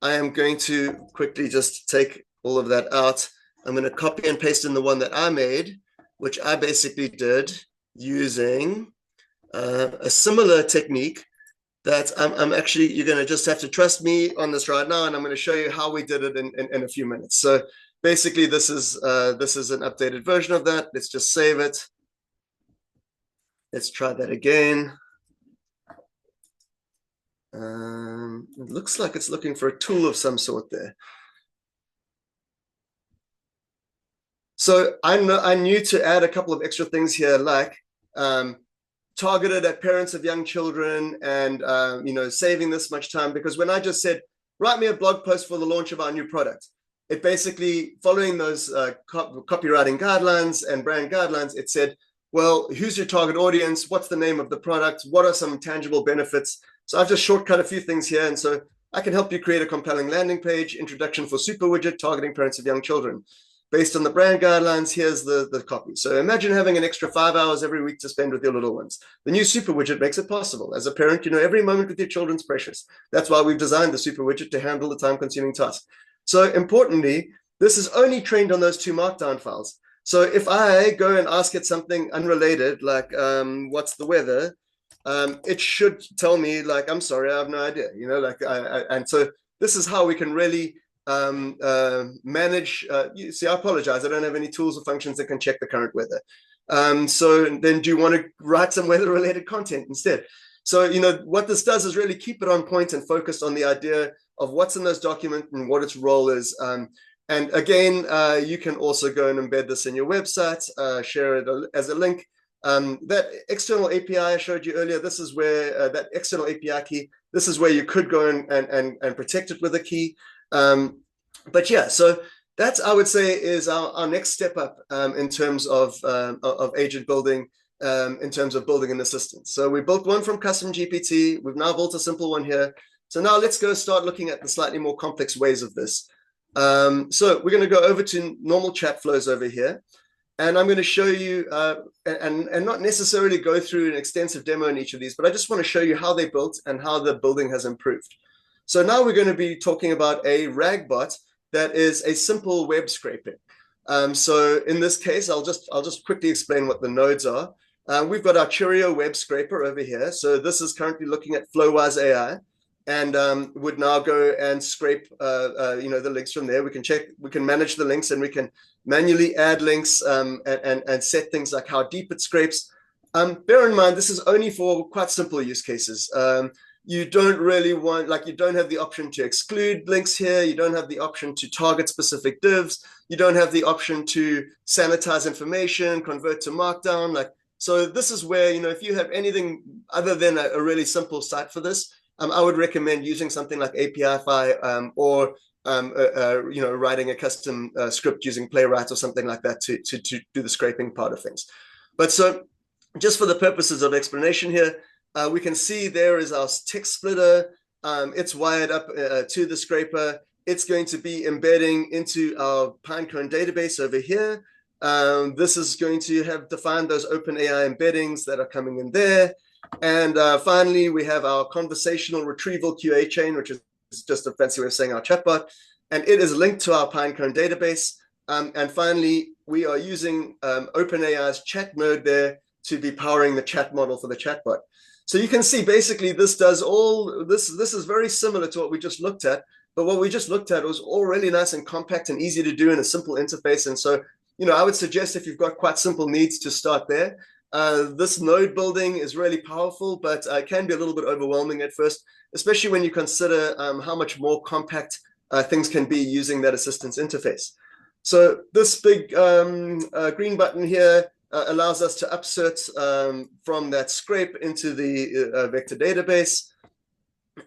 I am going to quickly just take all of that out. I'm going to copy and paste in the one that I made, which I basically did using a similar technique that I'm actually, you're going to just have to trust me on this right now, and I'm going to show you how we did it in a few minutes. So basically this is an updated version of that. Let's just save it. Let's try that again. It looks like it's looking for a tool of some sort there. So I knew to add a couple of extra things here, like um, targeted at parents of young children, and saving this much time, because when I just said write me a blog post for the launch of our new product, it basically, following those copywriting guidelines and brand guidelines, it said, well, who's your target audience, what's the name of the product, what are some tangible benefits. So I've just shortcut a few things here, and so I can help you create a compelling landing page, introduction for super widget targeting parents of young children. Based on the brand guidelines, here's the copy. So imagine having an extra 5 hours every week to spend with your little ones. The new super widget makes it possible. As a parent, every moment with your children's precious. That's why we've designed the super widget to handle the time-consuming task. So importantly, this is only trained on those 2 markdown files. So if I go and ask it something unrelated, like what's the weather, it should tell me, like, I'm sorry, I have no idea, and so this is how we can really manage. You see, I apologize, I don't have any tools or functions that can check the current weather. So then do you want to write some weather related content instead? So, what this does is really keep it on point and focused on the idea of what's in those documents and what its role is. And again, you can also go and embed this in your website, share it as a link. That external API I showed you earlier, this is where that external API key, this is where you could go and protect it with a key. But yeah, so that's, I would say, is our next step up in terms of agent building, in terms of building an assistant. So we built one from custom GPT. We've now built a simple one here. So now let's go start looking at the slightly more complex ways of this. So we're going to go over to normal chat flows over here. And I'm going to show you, and not necessarily go through an extensive demo in each of these, but I just want to show you how they built and how the building has improved. So now we're going to be talking about a RAG bot that is a simple web scraping. So in this case, I'll just quickly explain what the nodes are. We've got our Cheerio web scraper over here. So this is currently looking at FlowiseAI, and would now go and scrape the links from there. We can manage the links, and we can manually add links and set things like how deep it scrapes. Bear in mind, this is only for quite simple use cases. You don't really want, you don't have the option to exclude links here. You don't have the option to target specific divs. You don't have the option to sanitize information, convert to markdown. So this is where, if you have anything other than a really simple site for this, I would recommend using something like API-Fi or writing a custom script using Playwright or something like that to do the scraping part of things. But so just for the purposes of explanation here, we can see there is our text splitter. It's wired up to the scraper. It's going to be embedding into our Pinecone database over here. This is going to have defined those OpenAI embeddings that are coming in there. And finally, we have our conversational retrieval QA chain, which is just a fancy way of saying our chatbot. And it is linked to our Pinecone database. And finally, we are using OpenAI's chat node there to be powering the chat model for the chatbot. So you can see basically this does all, this is very similar to what we just looked at. But what we just looked at was all really nice and compact and easy to do in a simple interface. And so, I would suggest if you've got quite simple needs to start there. This node building is really powerful, but it can be a little bit overwhelming at first, especially when you consider how much more compact things can be using that assistance interface. So this big green button here allows us to upsert from that scrape into the vector database.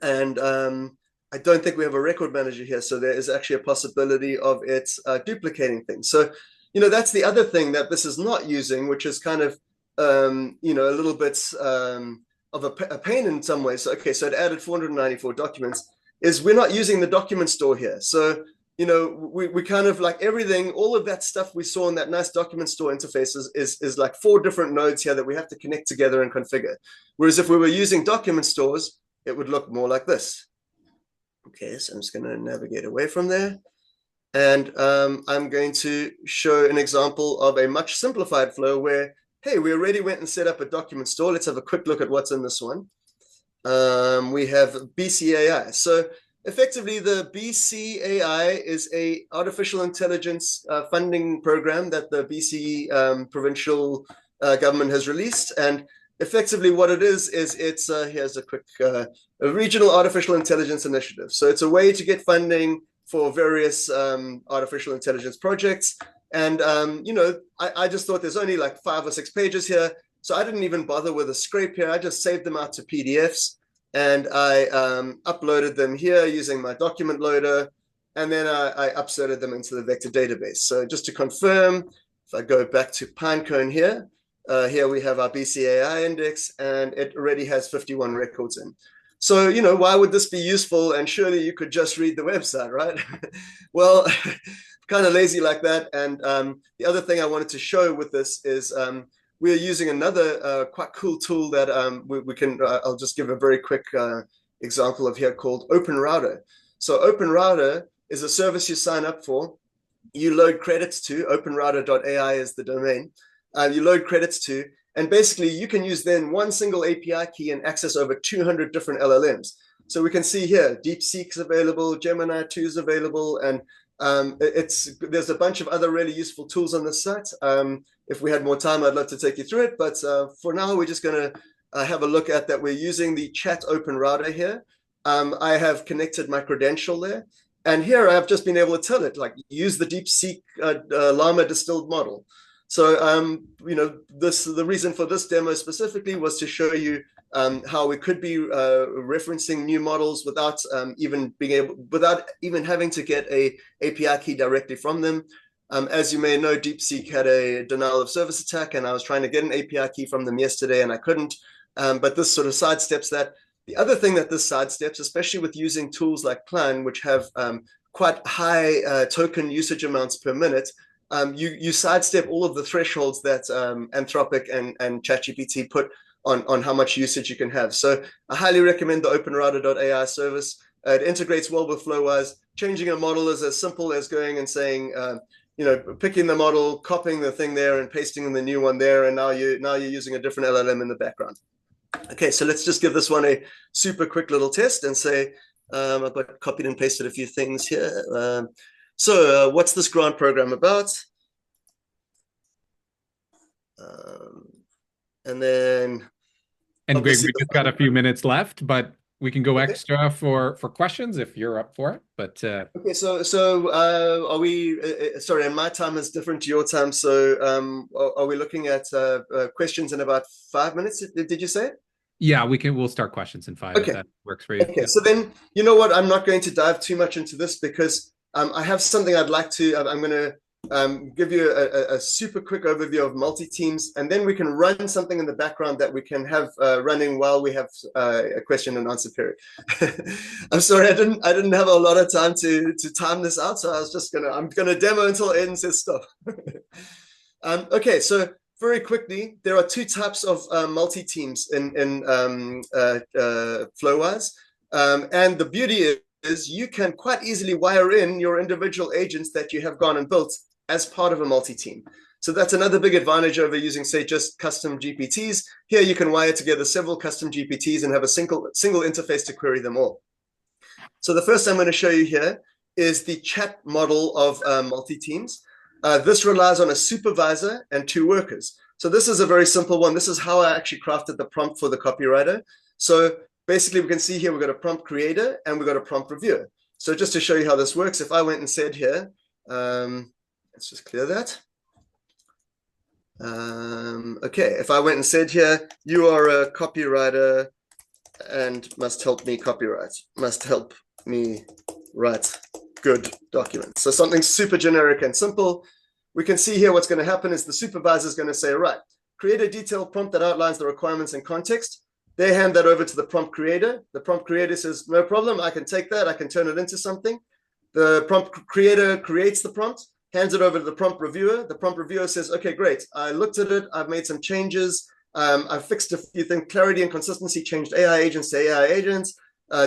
And I don't think we have a record manager here, so there is actually a possibility of it duplicating things. So, that's the other thing that this is not using, which is kind of a little bit of a pain in some ways. So, okay, so it added 494 documents, is we're not using the document store here. So, we kind of like everything, all of that stuff we saw in that nice document store interface is like 4 different nodes here that we have to connect together and configure. Whereas if we were using document stores, it would look more like this. Okay, so I'm just going to navigate away from there. And I'm going to show an example of a much simplified flow where, hey, we already went and set up a document store. Let's have a quick look at what's in this one. We have BCAI. So effectively, the BCAI is a artificial intelligence funding program that the BC provincial government has released. And effectively what it is it's, here's a quick, a regional artificial intelligence initiative. So it's a way to get funding for various artificial intelligence projects. And, I just thought there's only like 5 or 6 pages here. So I didn't even bother with a scrape here. I just saved them out to PDFs and I uploaded them here using my document loader. And then I uploaded them into the vector database. So just to confirm, if I go back to Pinecone here, here we have our BCAI index, and it already has 51 records in. So, why would this be useful? And surely you could just read the website, right? Well, kind of lazy like that. And the other thing I wanted to show with this is we're using another quite cool tool that we can, I'll just give a very quick example of here called Open Router. So Open Router is a service you sign up for. You load credits to, openrouter.ai is the domain. You load credits to, and basically you can use then one single API key and access over 200 different LLMs. So we can see here, DeepSeek's available, Gemini 2 is available, and there's a bunch of other really useful tools on the site. If we had more time, I'd love to take you through it, but for now, we're just going to have a look at that. We're using the chat open router here. I have connected my credential there. And here I've just been able to tell it, like, use the DeepSeek Llama distilled model. So, the reason for this demo specifically was to show you how we could be referencing new models without even having to get a API key directly from them. As you may know, DeepSeek had a denial of service attack, and I was trying to get an API key from them yesterday, and I couldn't. But this sort of sidesteps that. The other thing that this sidesteps, especially with using tools like Plan, which have quite high token usage amounts per minute, you sidestep all of the thresholds that Anthropic and ChatGPT put on how much usage you can have. So I highly recommend the openrouter.ai service. It integrates well with Flowise. Changing a model is as simple as going and saying, picking the model, copying the thing there, and pasting in the new one there, and now you're using a different LLM in the background. Okay, so let's just give this one a super quick little test and say, I've got copied and pasted a few things here. So what's this grant program about? And then... And Greg, we just got a few minutes left, but we can go extra for questions if you're up for it. But okay, so are we? Sorry, and my time is different to your time. So are we looking at questions in about 5 minutes? Did you say? Yeah, we'll start questions in 5 if that works for you. Okay, so then you know what? I'm not going to dive too much into this because I have something I'd like to. I'm going to give you a super quick overview of multi-teams, and then we can run something in the background that we can have running while we have a question and answer period. I'm sorry, I didn't have a lot of time to time this out, so I'm gonna demo until Aiden says stop. Okay, so very quickly, there are two types of multi-teams in Flowise, and the beauty is you can quite easily wire in your individual agents that you have gone and built as part of a multi-team. So that's another big advantage over using, say, just custom GPTs. Here you can wire together several custom GPTs and have a single interface to query them all. So the first I'm going to show you here is the chat model of multi-teams. This relies on a supervisor and 2 workers. So this is a very simple one. This is how I actually crafted the prompt for the copywriter. So basically, we can see here we've got a prompt creator and we've got a prompt reviewer. So just to show you how this works, if I went and said here, let's just clear that. Okay, if I went and said here, you are a copywriter and must help me copyright, must help me write good documents. So something super generic and simple. We can see here what's going to happen is the supervisor is going to say, right, create a detailed prompt that outlines the requirements and context. They hand that over to the prompt creator. The prompt creator says, no problem, I can take that, I can turn it into something. The prompt creator creates the prompt, hands it over to the prompt reviewer. The prompt reviewer says, okay, great, I looked at it, I've made some changes, I've fixed a few things, clarity and consistency, changed AI agents to AI agents,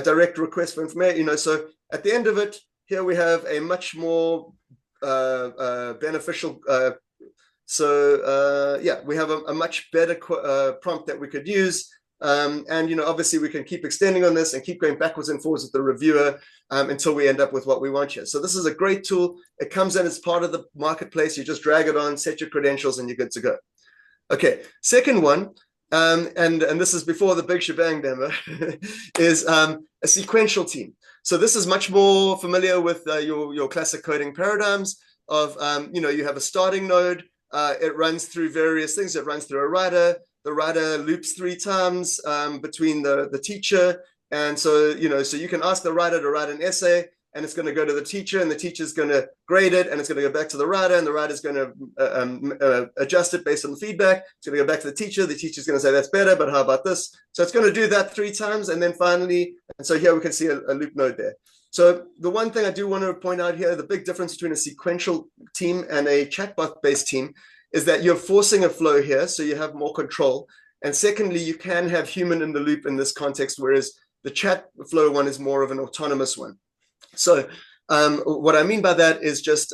direct request for information, so at the end of it, here we have a much more beneficial, we have a much better prompt that we could use. And obviously we can keep extending on this and keep going backwards and forwards with the reviewer until we end up with what we want here. So this is a great tool. It comes in as part of the marketplace. You just drag it on, set your credentials, and you're good to go. Okay, second one, and this is before the big shebang demo, is a sequential team. So this is much more familiar with your classic coding paradigms. of, you have a starting node. It runs through various things. It runs through a writer. The writer loops 3 times between the teacher. And so, so you can ask the writer to write an essay, and it's going to go to the teacher, and the teacher's going to grade it, and it's going to go back to the writer, and the writer's going to adjust it based on the feedback. It's going to go back to the teacher's going to say, that's better, but how about this? So it's going to do that 3 times, and then finally, and so here we can see a loop node there. So the one thing I do want to point out here, the big difference between a sequential team and a chatbot-based team is that you're forcing a flow here, so you have more control. And secondly, you can have human in the loop in this context, whereas the chat flow one is more of an autonomous one. So what I mean by that is just,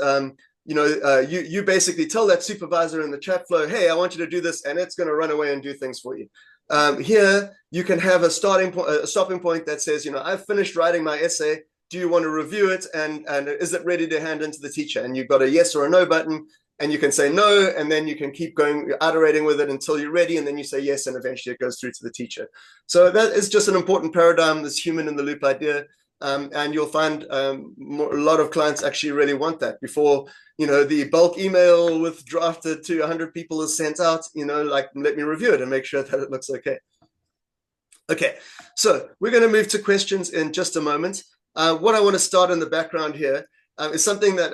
you basically tell that supervisor in the chat flow, hey, I want you to do this, and it's going to run away and do things for you. Here, you can have a stopping point that says, I've finished writing my essay. Do you want to review it? And is it ready to hand into the teacher? And you've got a yes or a no button, and you can say no, and then you can keep going, iterating with it until you're ready, and then you say yes, and eventually it goes through to the teacher. So that is just an important paradigm, this human in the loop idea. And you'll find a lot of clients actually really want that. Before, the bulk email with drafted to 100 people is sent out, like, let me review it and make sure that it looks okay. Okay, so we're going to move to questions in just a moment. What I want to start in the background here is something that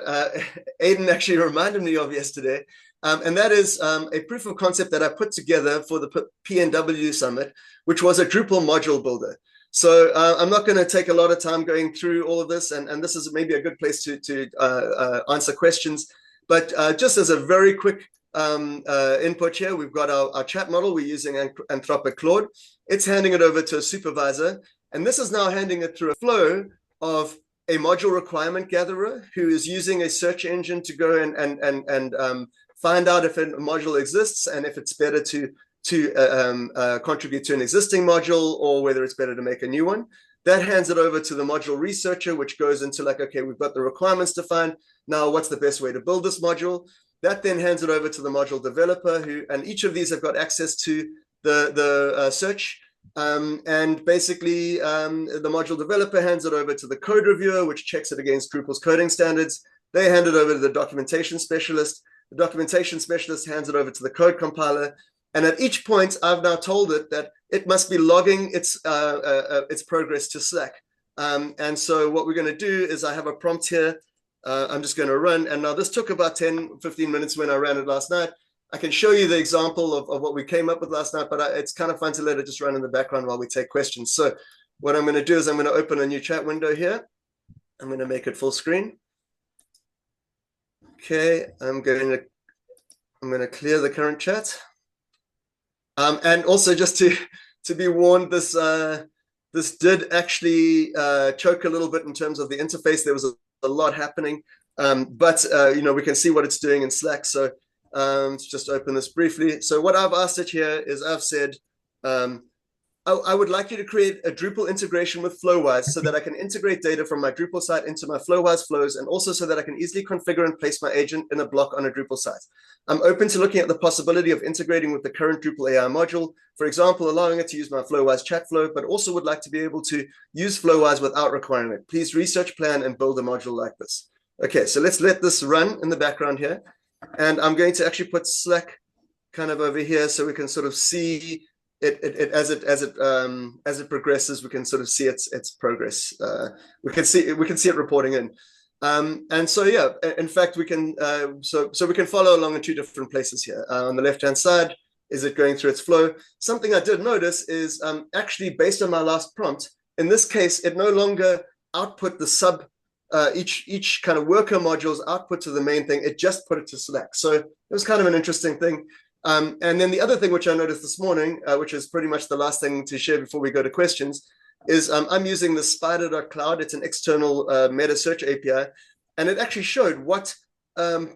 Aidan actually reminded me of yesterday, and that is a proof of concept that I put together for the PNW Summit, which was a Drupal module builder. So I'm not going to take a lot of time going through all of this, and this is maybe a good place to answer questions. But just as a very quick input here, we've got our chat model. We're using Anthropic Claude. It's handing it over to a supervisor, and this is now handing it through a flow of a module requirement gatherer who is using a search engine to go and find out if a module exists and if it's better to contribute to an existing module, or whether it's better to make a new one. That hands it over to the module researcher, which goes into like, okay, we've got the requirements defined. Now, what's the best way to build this module? That then hands it over to the module developer, and each of these have got access to the search. And basically, the module developer hands it over to the code reviewer, which checks it against Drupal's coding standards. They hand it over to the documentation specialist. The documentation specialist hands it over to the code compiler. And at each point, I've now told it that it must be logging its progress to Slack. And so what we're going to do is I have a prompt here. I'm just going to run. And now this took about 10, 15 minutes when I ran it last night. I can show you the example of what we came up with last night, but it's kind of fun to let it just run in the background while we take questions. So what I'm going to do is I'm going to open a new chat window here. I'm going to make it full screen. Okay, I'm going to clear the current chat. And also, just to be warned, this did actually choke a little bit in terms of the interface. There was a lot happening, but we can see what it's doing in Slack. So let's just open this briefly. So what I've asked it here is I've said, I would like you to create a Drupal integration with FlowiseAI so that I can integrate data from my Drupal site into my FlowiseAI flows, and also so that I can easily configure and place my agent in a block on a Drupal site. I'm open to looking at the possibility of integrating with the current Drupal AI module, for example, allowing it to use my FlowiseAI chat flow, but also would like to be able to use FlowiseAI without requiring it. Please research, plan, and build a module like this. Okay, so let's let this run in the background here. And I'm going to actually put Slack kind of over here so we can sort of see it as it progresses. We can sort of see its progress. We can see it reporting in. And so yeah, in fact, we can so we can follow along in 2 different places here. On the left hand side, is it going through its flow? Something I did notice is actually based on my last prompt. In this case, it no longer output the sub. Each kind of worker module's output to the main thing. It just put it to Slack. So it was kind of an interesting thing. And then the other thing which I noticed this morning, which is pretty much the last thing to share before we go to questions, is I'm using the spider.cloud. It's an external meta search API. And it actually showed what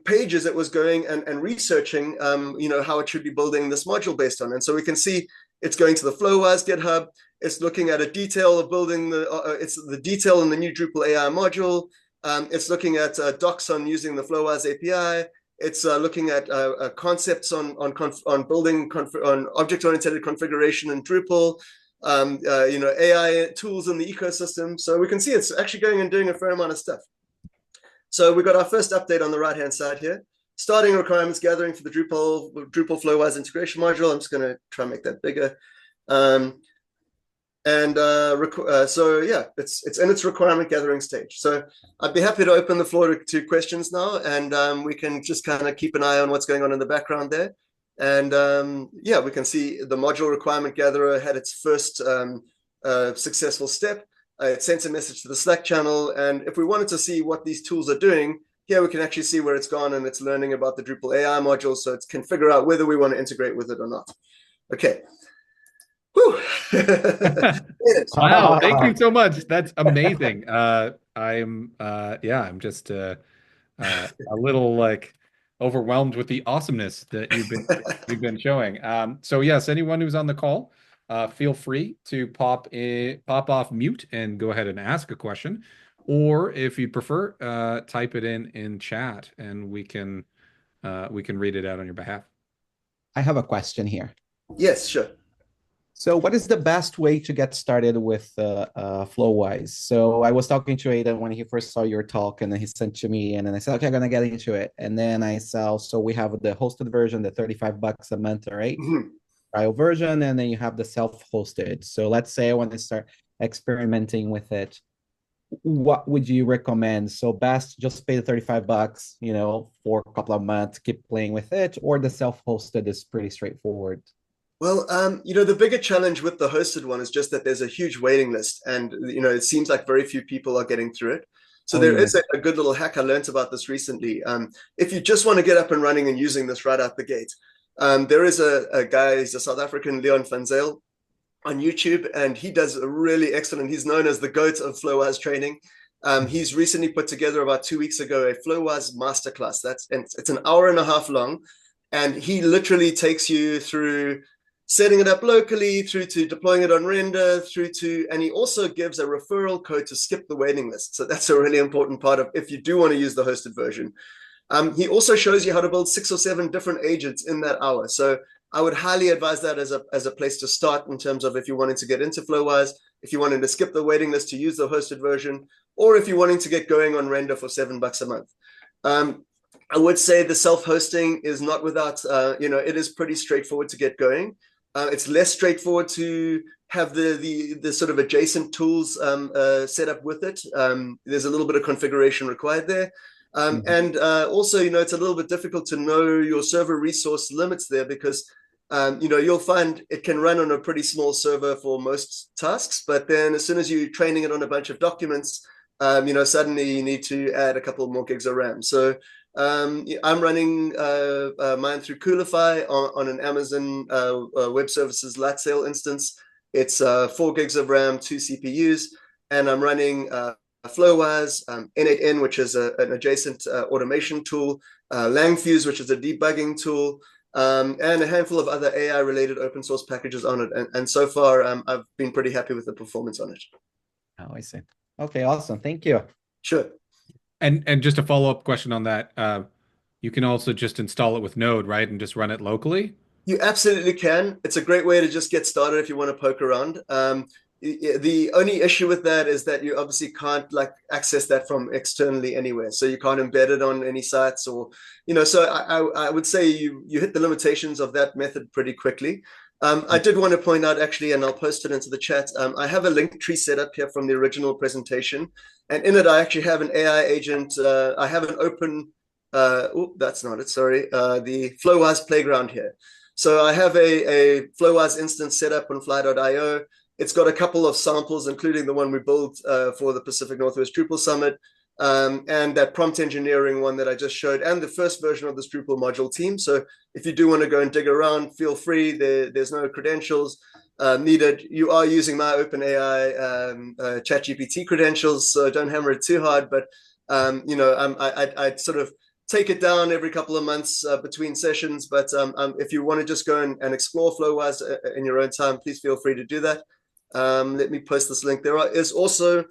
pages it was going and researching, how it should be building this module based on. And so we can see it's going to the FlowiseAI GitHub. It's looking at a detail of building it's the detail in the new Drupal AI module. It's looking at docs on using the FlowiseAI API. It's looking at concepts on building on object-oriented configuration in Drupal. AI tools in the ecosystem. So we can see it's actually going and doing a fair amount of stuff. So we've got our first update on the right-hand side here. Starting requirements gathering for the Drupal FlowWise integration module. I'm just going to try and make that bigger. So yeah, it's in its requirement gathering stage. So I'd be happy to open the floor to questions now, and we can just kind of keep an eye on what's going on in the background there. And yeah, we can see the module requirement gatherer had its first successful step. It sent a message to the Slack channel, and if we wanted to see what these tools are doing, here we can actually see where it's gone, and it's learning about the Drupal AI module, so it can figure out whether we want to integrate with it or not. Okay. Whew. Wow, thank you so much. That's amazing. I'm just a little like overwhelmed with the awesomeness that you've been showing. So yes, anyone who's on the call, feel free to pop off mute and go ahead and ask a question, or if you prefer, type it in chat, and we can read it out on your behalf. I have a question here. Yes, sure. So what is the best way to get started with FlowWise? So I was talking to Aidan when he first saw your talk, and then he sent to me, and then I said, okay, I'm gonna get into it. And then I saw, so we have the hosted version, the $35 a month, right? Mm-hmm. Trial version, and then you have the self-hosted. So let's say I want to start experimenting with it. What would you recommend? So best just pay the $35, for a couple of months, keep playing with it, or the self-hosted is pretty straightforward? Well, the bigger challenge with the hosted one is just that there's a huge waiting list, and it seems like very few people are getting through it. So there is a good little hack I learned about this recently. If you just want to get up and running and using this right out the gate, there is a guy, he's a South African, Leon van Zyl, on YouTube, and he does a really excellent, he's known as the GOAT of FlowWise training. He's recently put together about 2 weeks ago a FlowWise masterclass. It's an hour and a half long, and he literally takes you through setting it up locally, through to deploying it on render, and he also gives a referral code to skip the waiting list. So that's a really important part of if you do want to use the hosted version. He also shows you how to build 6 or 7 different agents in that hour. So I would highly advise that as a place to start in terms of if you're wanting to get into FlowWise, if you're wanting to skip the waiting list to use the hosted version, or if you're wanting to get going on render for $7 a month. I would say the self-hosting is not without, it is pretty straightforward to get going. It's less straightforward to have the sort of adjacent tools set up with it. There's a little bit of configuration required there. And also, it's a little bit difficult to know your server resource limits there because, you'll find it can run on a pretty small server for most tasks. But then as soon as you're training it on a bunch of documents, suddenly you need to add a couple more gigs of RAM. So I'm running mine through Coolify on an Amazon Web Services Lightsail instance. It's 4 gigs of RAM, 2 CPUs, and I'm running FlowWise, N8N, which is an adjacent automation tool, LangFuse, which is a debugging tool, and a handful of other AI-related open source packages on it. And so far, I've been pretty happy with the performance on it. Oh, I see. Okay, awesome. Thank you. Sure. And just a follow-up question on that, you can also just install it with Node, right, and just run it locally? You absolutely can. It's a great way to just get started if you want to poke around. The only issue with that is that you obviously can't access that from externally anywhere. So you can't embed it on any sites or, so I would say you hit the limitations of that method pretty quickly. I did want to point out actually, and I'll post it into the chat, I have a link tree set up here from the original presentation. And in it, I actually have an AI agent. I have an open, that's not it, sorry, the FlowWise playground here. So I have a FlowWise instance set up on fly.io. It's got a couple of samples, including the one we built for the Pacific Northwest Drupal Summit, and that prompt engineering one that I just showed, and the first version of this Drupal module team. So if you do want to go and dig around, feel free. There's no credentials needed. You are using my OpenAI ChatGPT credentials, so don't hammer it too hard. But I sort of take it down every couple of months between sessions. But if you want to just go and explore FlowWise in your own time, please feel free to do that. Let me post this link. There is also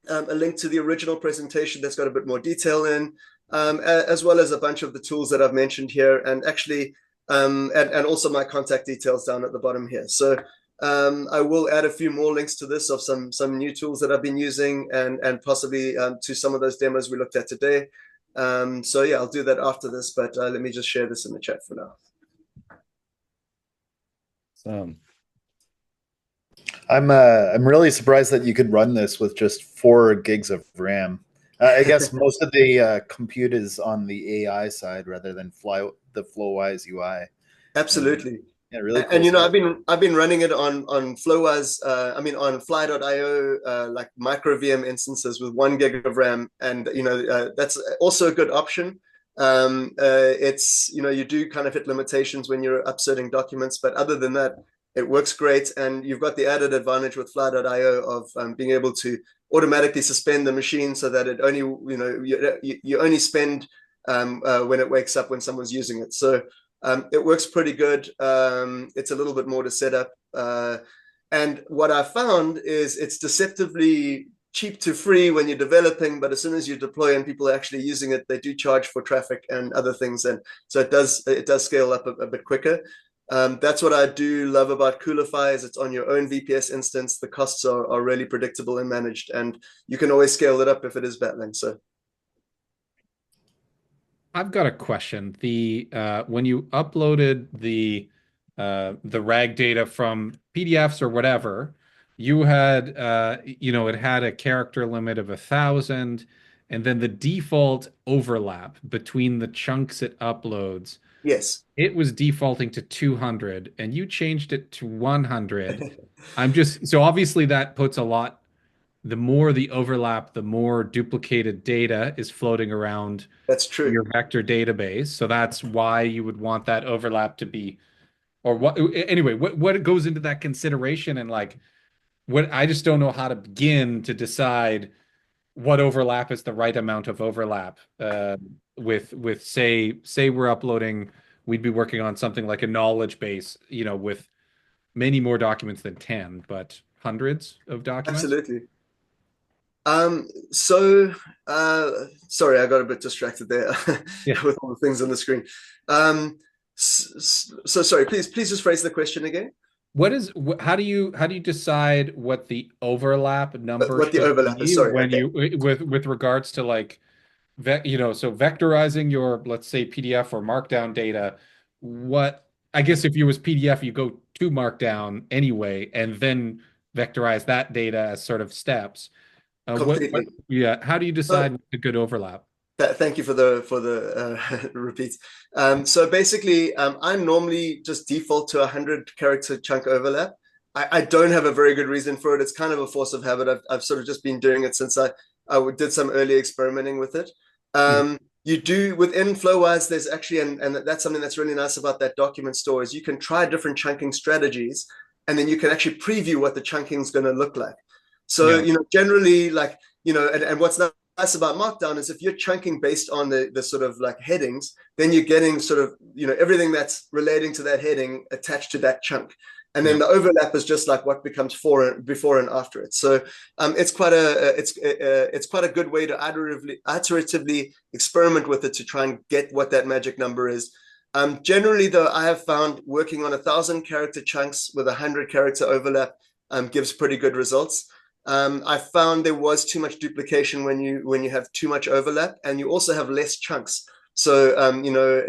a link to the original presentation that's got a bit more detail in, as well as a bunch of the tools that I've mentioned here, and actually, and also my contact details down at the bottom here. So I will add a few more links to this of some new tools that I've been using and possibly to some of those demos we looked at today. So yeah, I'll do that after this, but let me just share this in the chat for now. So I'm really surprised that you could run this with just 4 gigs of RAM. I guess most of the compute is on the AI side rather than the FlowWise UI. Absolutely. Yeah, really cool And you know, stuff. I've been running it on FlowiseAI, I mean on Fly.io, like micro VM instances with 1 gig of RAM, and you know that's also a good option. It's, you know, you do kind of hit limitations when you're upserting documents, but other than that, it works great. And you've got the added advantage with Fly.io of being able to automatically suspend the machine so that it only, you know, you only spend when it wakes up when someone's using it. So it works pretty good. It's a little bit more to set up. And what I found is it's deceptively cheap to free when you're developing, but as soon as you deploy and people are actually using it, they do charge for traffic and other things. And so it does scale up a bit quicker. That's what I do love about Coolify is it's on your own VPS instance. The costs are really predictable and managed, and you can always scale it up if it is battling. So I've got a question. The when you uploaded the RAG data from PDFs or whatever, you had you know, it had a character limit of 1,000, and then the default overlap between the chunks it uploads, yes. it was defaulting to 200, and you changed it to 100. I'm just so obviously that puts a lot. The more the overlap, the more duplicated data is floating around That's true. your vector database. So that's why you would want that overlap to be, or what, anyway, what goes into that consideration, and like what, I just don't know how to begin to decide what overlap is the right amount of overlap. With say we're uploading, we'd be working on something like a knowledge base, you know, with many more documents than 10, but hundreds of documents. Absolutely. So sorry, I got a bit distracted there Yeah. with all the things on the screen. So sorry, please just phrase the question again. What is how do you decide what the overlap number What the should overlap is? be Sorry. when Okay. you with regards to like you know, so vectorizing your, let's say, PDF or markdown data, what, I guess if you was PDF, you go to markdown anyway and then vectorize that data as sort of steps. What Completely. yeah, how do you So decide the good overlap? thank you for the repeats. So basically, I normally just default to 100 character chunk overlap. I don't have a very good reason for it. It's kind of a force of habit. I've sort of just been doing it since I did some early experimenting with it. Mhm. You do within FlowWise, there's actually, and that's something that's really nice about that document store is you can try different chunking strategies, and then you can actually preview what the chunking is going to look like. So, Yeah. you know, generally, like, you know, and what's nice about Markdown is if you're chunking based on the sort of like headings, then you're getting sort of, you know, everything that's relating to that heading attached to that chunk. And then Yeah. the overlap is just like what becomes before and after it. So it's quite a good way to iteratively experiment with it to try and get what that magic number is. Generally, though, I have found working on 1,000 character chunks with 100 character overlap gives pretty good results. I found there was too much duplication when you have too much overlap, and you also have less chunks. So you know,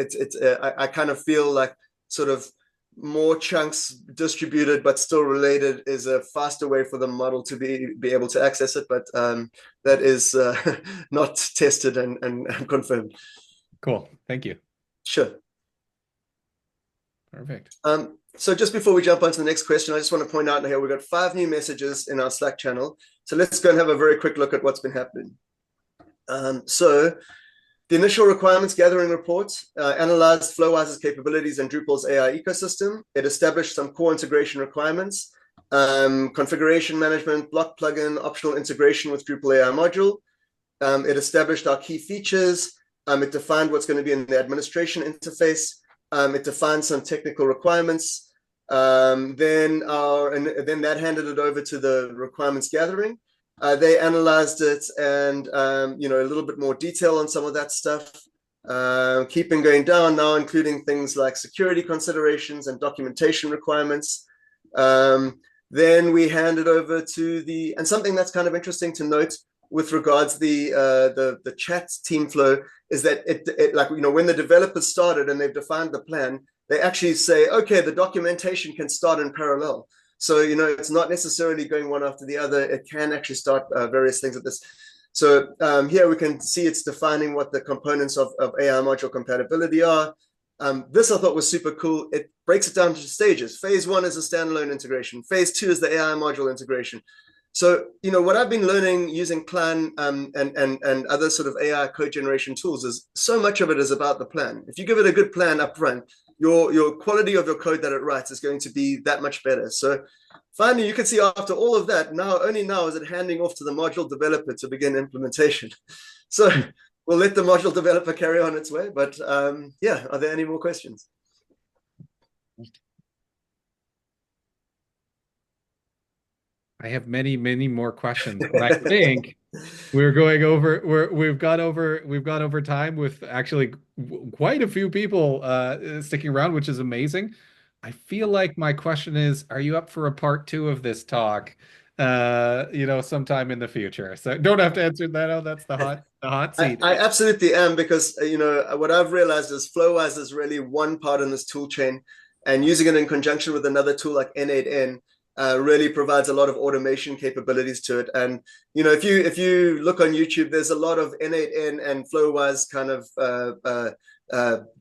I kind of feel like sort of more chunks distributed but still related is a faster way for the model to be able to access it. But that is not tested and confirmed. Cool. Thank you. Sure. Perfect. So just before we jump on to the next question, I just want to point out here we've got 5 new messages in our Slack channel. So let's go and have a very quick look at what's been happening. So the initial requirements gathering report analyzed FlowWise's capabilities and Drupal's AI ecosystem. It established some core integration requirements, configuration management, block plugin, optional integration with Drupal AI module. It established our key features. It defined what's going to be in the administration interface. It defined some technical requirements. Then that handed it over to the requirements gathering. They analyzed it and you know, a little bit more detail on some of that stuff. Keeping going down now, including things like security considerations and documentation requirements. Then we hand it over to and something that's kind of interesting to note with regards the chat team flow is that it like, you know, when the developers started and they've defined the plan, they actually say, okay, the documentation can start in parallel. So, you know, it's not necessarily going one after the other. It can actually start various things at this. So here we can see it's defining what the components of AI module compatibility are. This I thought was super cool. It breaks it down to stages. Phase 1 is a standalone integration. Phase 2 is the AI module integration. So, you know, what I've been learning using Plan and other sort of AI code generation tools is so much of it is about the plan. If you give it a good plan up front, your quality of your code that it writes is going to be that much better. So finally, you can see after all of that, only now is it handing off to the module developer to begin implementation. So we'll let the module developer carry on its way. But yeah, are there any more questions? I have many, many more questions. And I think we've gone over time with actually quite a few people sticking around, which is amazing. I feel like my question is, are you up for a part 2 of this talk? You know, sometime in the future. So don't have to answer that. Oh, that's the hot seat. I absolutely am, because you know what I've realized is Flowise is really one part in this tool chain, and using it in conjunction with another tool like N8N really provides a lot of automation capabilities to it. And you know, if you look on YouTube, there's a lot of N8N and Flowise kind of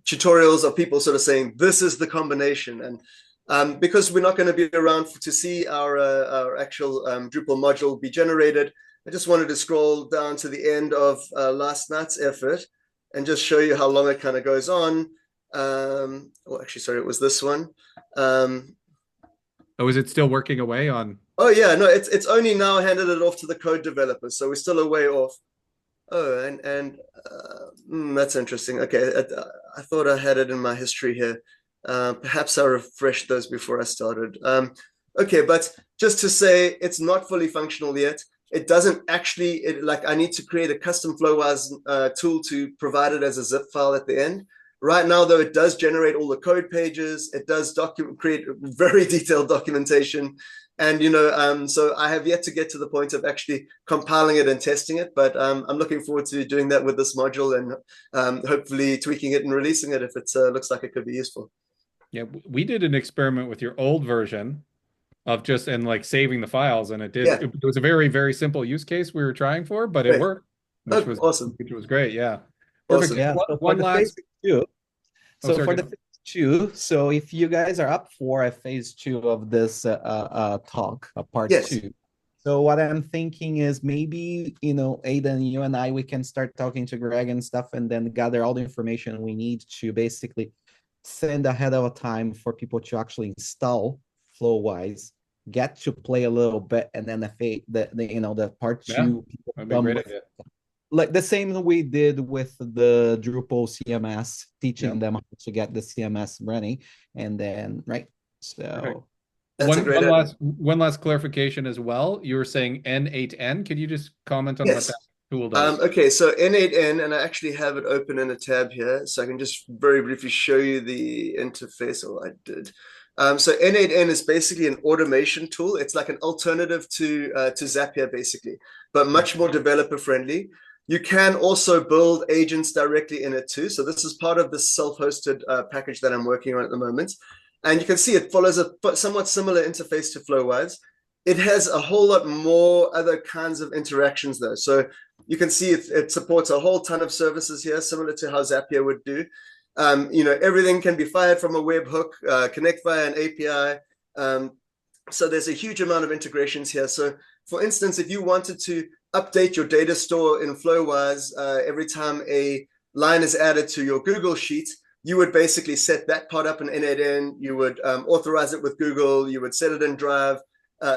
tutorials of people sort of saying this is the combination. And because we're not going to be around to see our actual Drupal module be generated, I just wanted to scroll down to the end of last night's effort and just show you how long it kind of goes on. Well, actually, sorry, it was this one. Oh, is it still working away on? Oh yeah, no, it's only now handed it off to the code developers, so we're still a way off. Oh, and that's interesting. Okay, I thought I had it in my history here. Perhaps I refreshed those before I started. Okay, but just to say, it's not fully functional yet. It doesn't actually, like I need to create a custom Flowise tool to provide it as a zip file at the end. Right now, though, it does generate all the code pages. It does create very detailed documentation. And, you know, so I have yet to get to the point of actually compiling it and testing it. But I'm looking forward to doing that with this module and hopefully tweaking it and releasing it if it looks like it could be useful. Yeah, we did an experiment with your old version of just and like saving the files, and it did. Yeah. It was a very, very simple use case we were trying for, but it worked, which was awesome. Which was great. Yeah. Perfect. Awesome. Yeah. One last. So for the phase 2, so if you guys are up for a phase 2 of this talk, a part 2. So what I'm thinking is maybe, you know, Aidan, you and I, we can start talking to Greg and stuff, and then gather all the information we need to basically send ahead of time for people to actually install Flowise, get to play a little bit, and then the part 2 that'd be a great idea. Like the same we did with the Drupal CMS, teaching them how to get the CMS running, and then so one last clarification as well. You were saying N8N. Could you just comment on what that tool does? Okay, so N8N, and I actually have it open in a tab here, so I can just very briefly show you the interface. Oh, I did. So N8N is basically an automation tool. It's like an alternative to Zapier, basically, but much more developer friendly. You can also build agents directly in it too. So this is part of the self-hosted package that I'm working on at the moment. And you can see it follows a somewhat similar interface to Flowise. It has a whole lot more other kinds of interactions though. So you can see it supports a whole ton of services here, similar to how Zapier would do. You know, everything can be fired from a webhook, connect via an API. So there's a huge amount of integrations here. So for instance, if you wanted to update your data store in Flowise every time a line is added to your Google Sheet, you would basically set that part up in N8N. You would authorize it with Google. You would set it in Drive,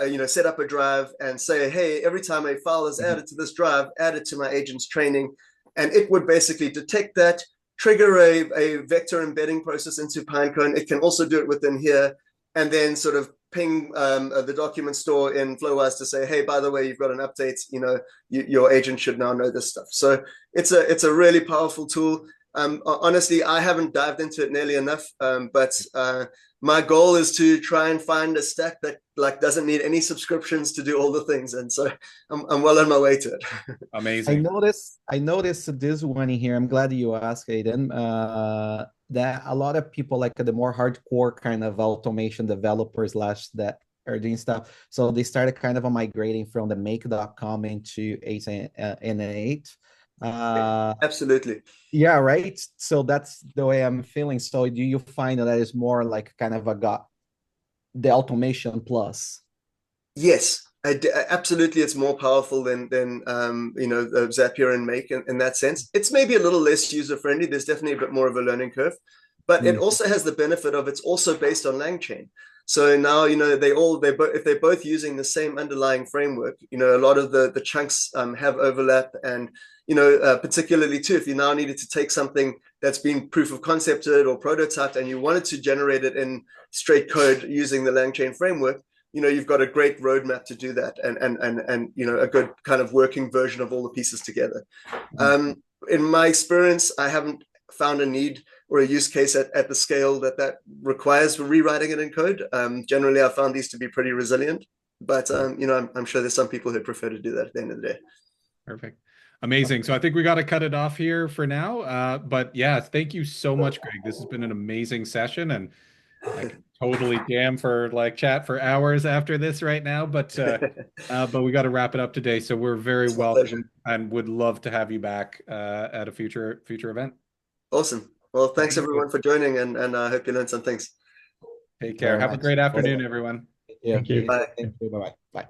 you know, set up a drive and say, hey, every time a file is added to this drive, add it to my agent's training. And it would basically detect that, trigger a vector embedding process into Pinecone. It can also do it within here, and then sort of ping the document store in Flowise to say, hey, by the way, you've got an update, you know, your agent should now know this stuff. So it's a really powerful tool. Honestly, I haven't dived into it nearly enough, but my goal is to try and find a stack that like doesn't need any subscriptions to do all the things, and so I'm well on my way to it. Amazing. I noticed this one in here. I'm glad you asked, Aiden. That a lot of people like the more hardcore kind of automation developers slash that are doing stuff. So they started kind of migrating from the make.com into 8 and 8. Absolutely. Yeah, right. So that's the way I'm feeling. So do you find that is more like kind of the automation plus? Yes, absolutely. It's more powerful than Zapier and Make in that sense. It's maybe a little less user friendly. There's definitely a bit more of a learning curve, but it also has the benefit of it's also based on LangChain. So now if they're both using the same underlying framework, a lot of the chunks have overlap, and particularly too if you now needed to take something that's been proof of concepted or prototyped and you wanted to generate it in straight code using the LangChain framework, you've got a great roadmap to do that, and a good kind of working version of all the pieces together. In my experience, I haven't found a need or a use case at the scale that requires rewriting it in code. Generally, I found these to be pretty resilient, but I'm sure there's some people who prefer to do that at the end of the day. Perfect. Amazing. So I think we got to cut it off here for now. But yeah, thank you so much, Greg. This has been an amazing session, and I can totally jam for like chat for hours after this right now. But we got to wrap it up today. So we're very welcome and would love to have you back at a future event. Awesome. Well, thanks everyone for joining, and I hope you learned some things. Take care. Have a great afternoon, everyone. Yeah. Thank you. Bye. Thank you. Bye-bye. Bye.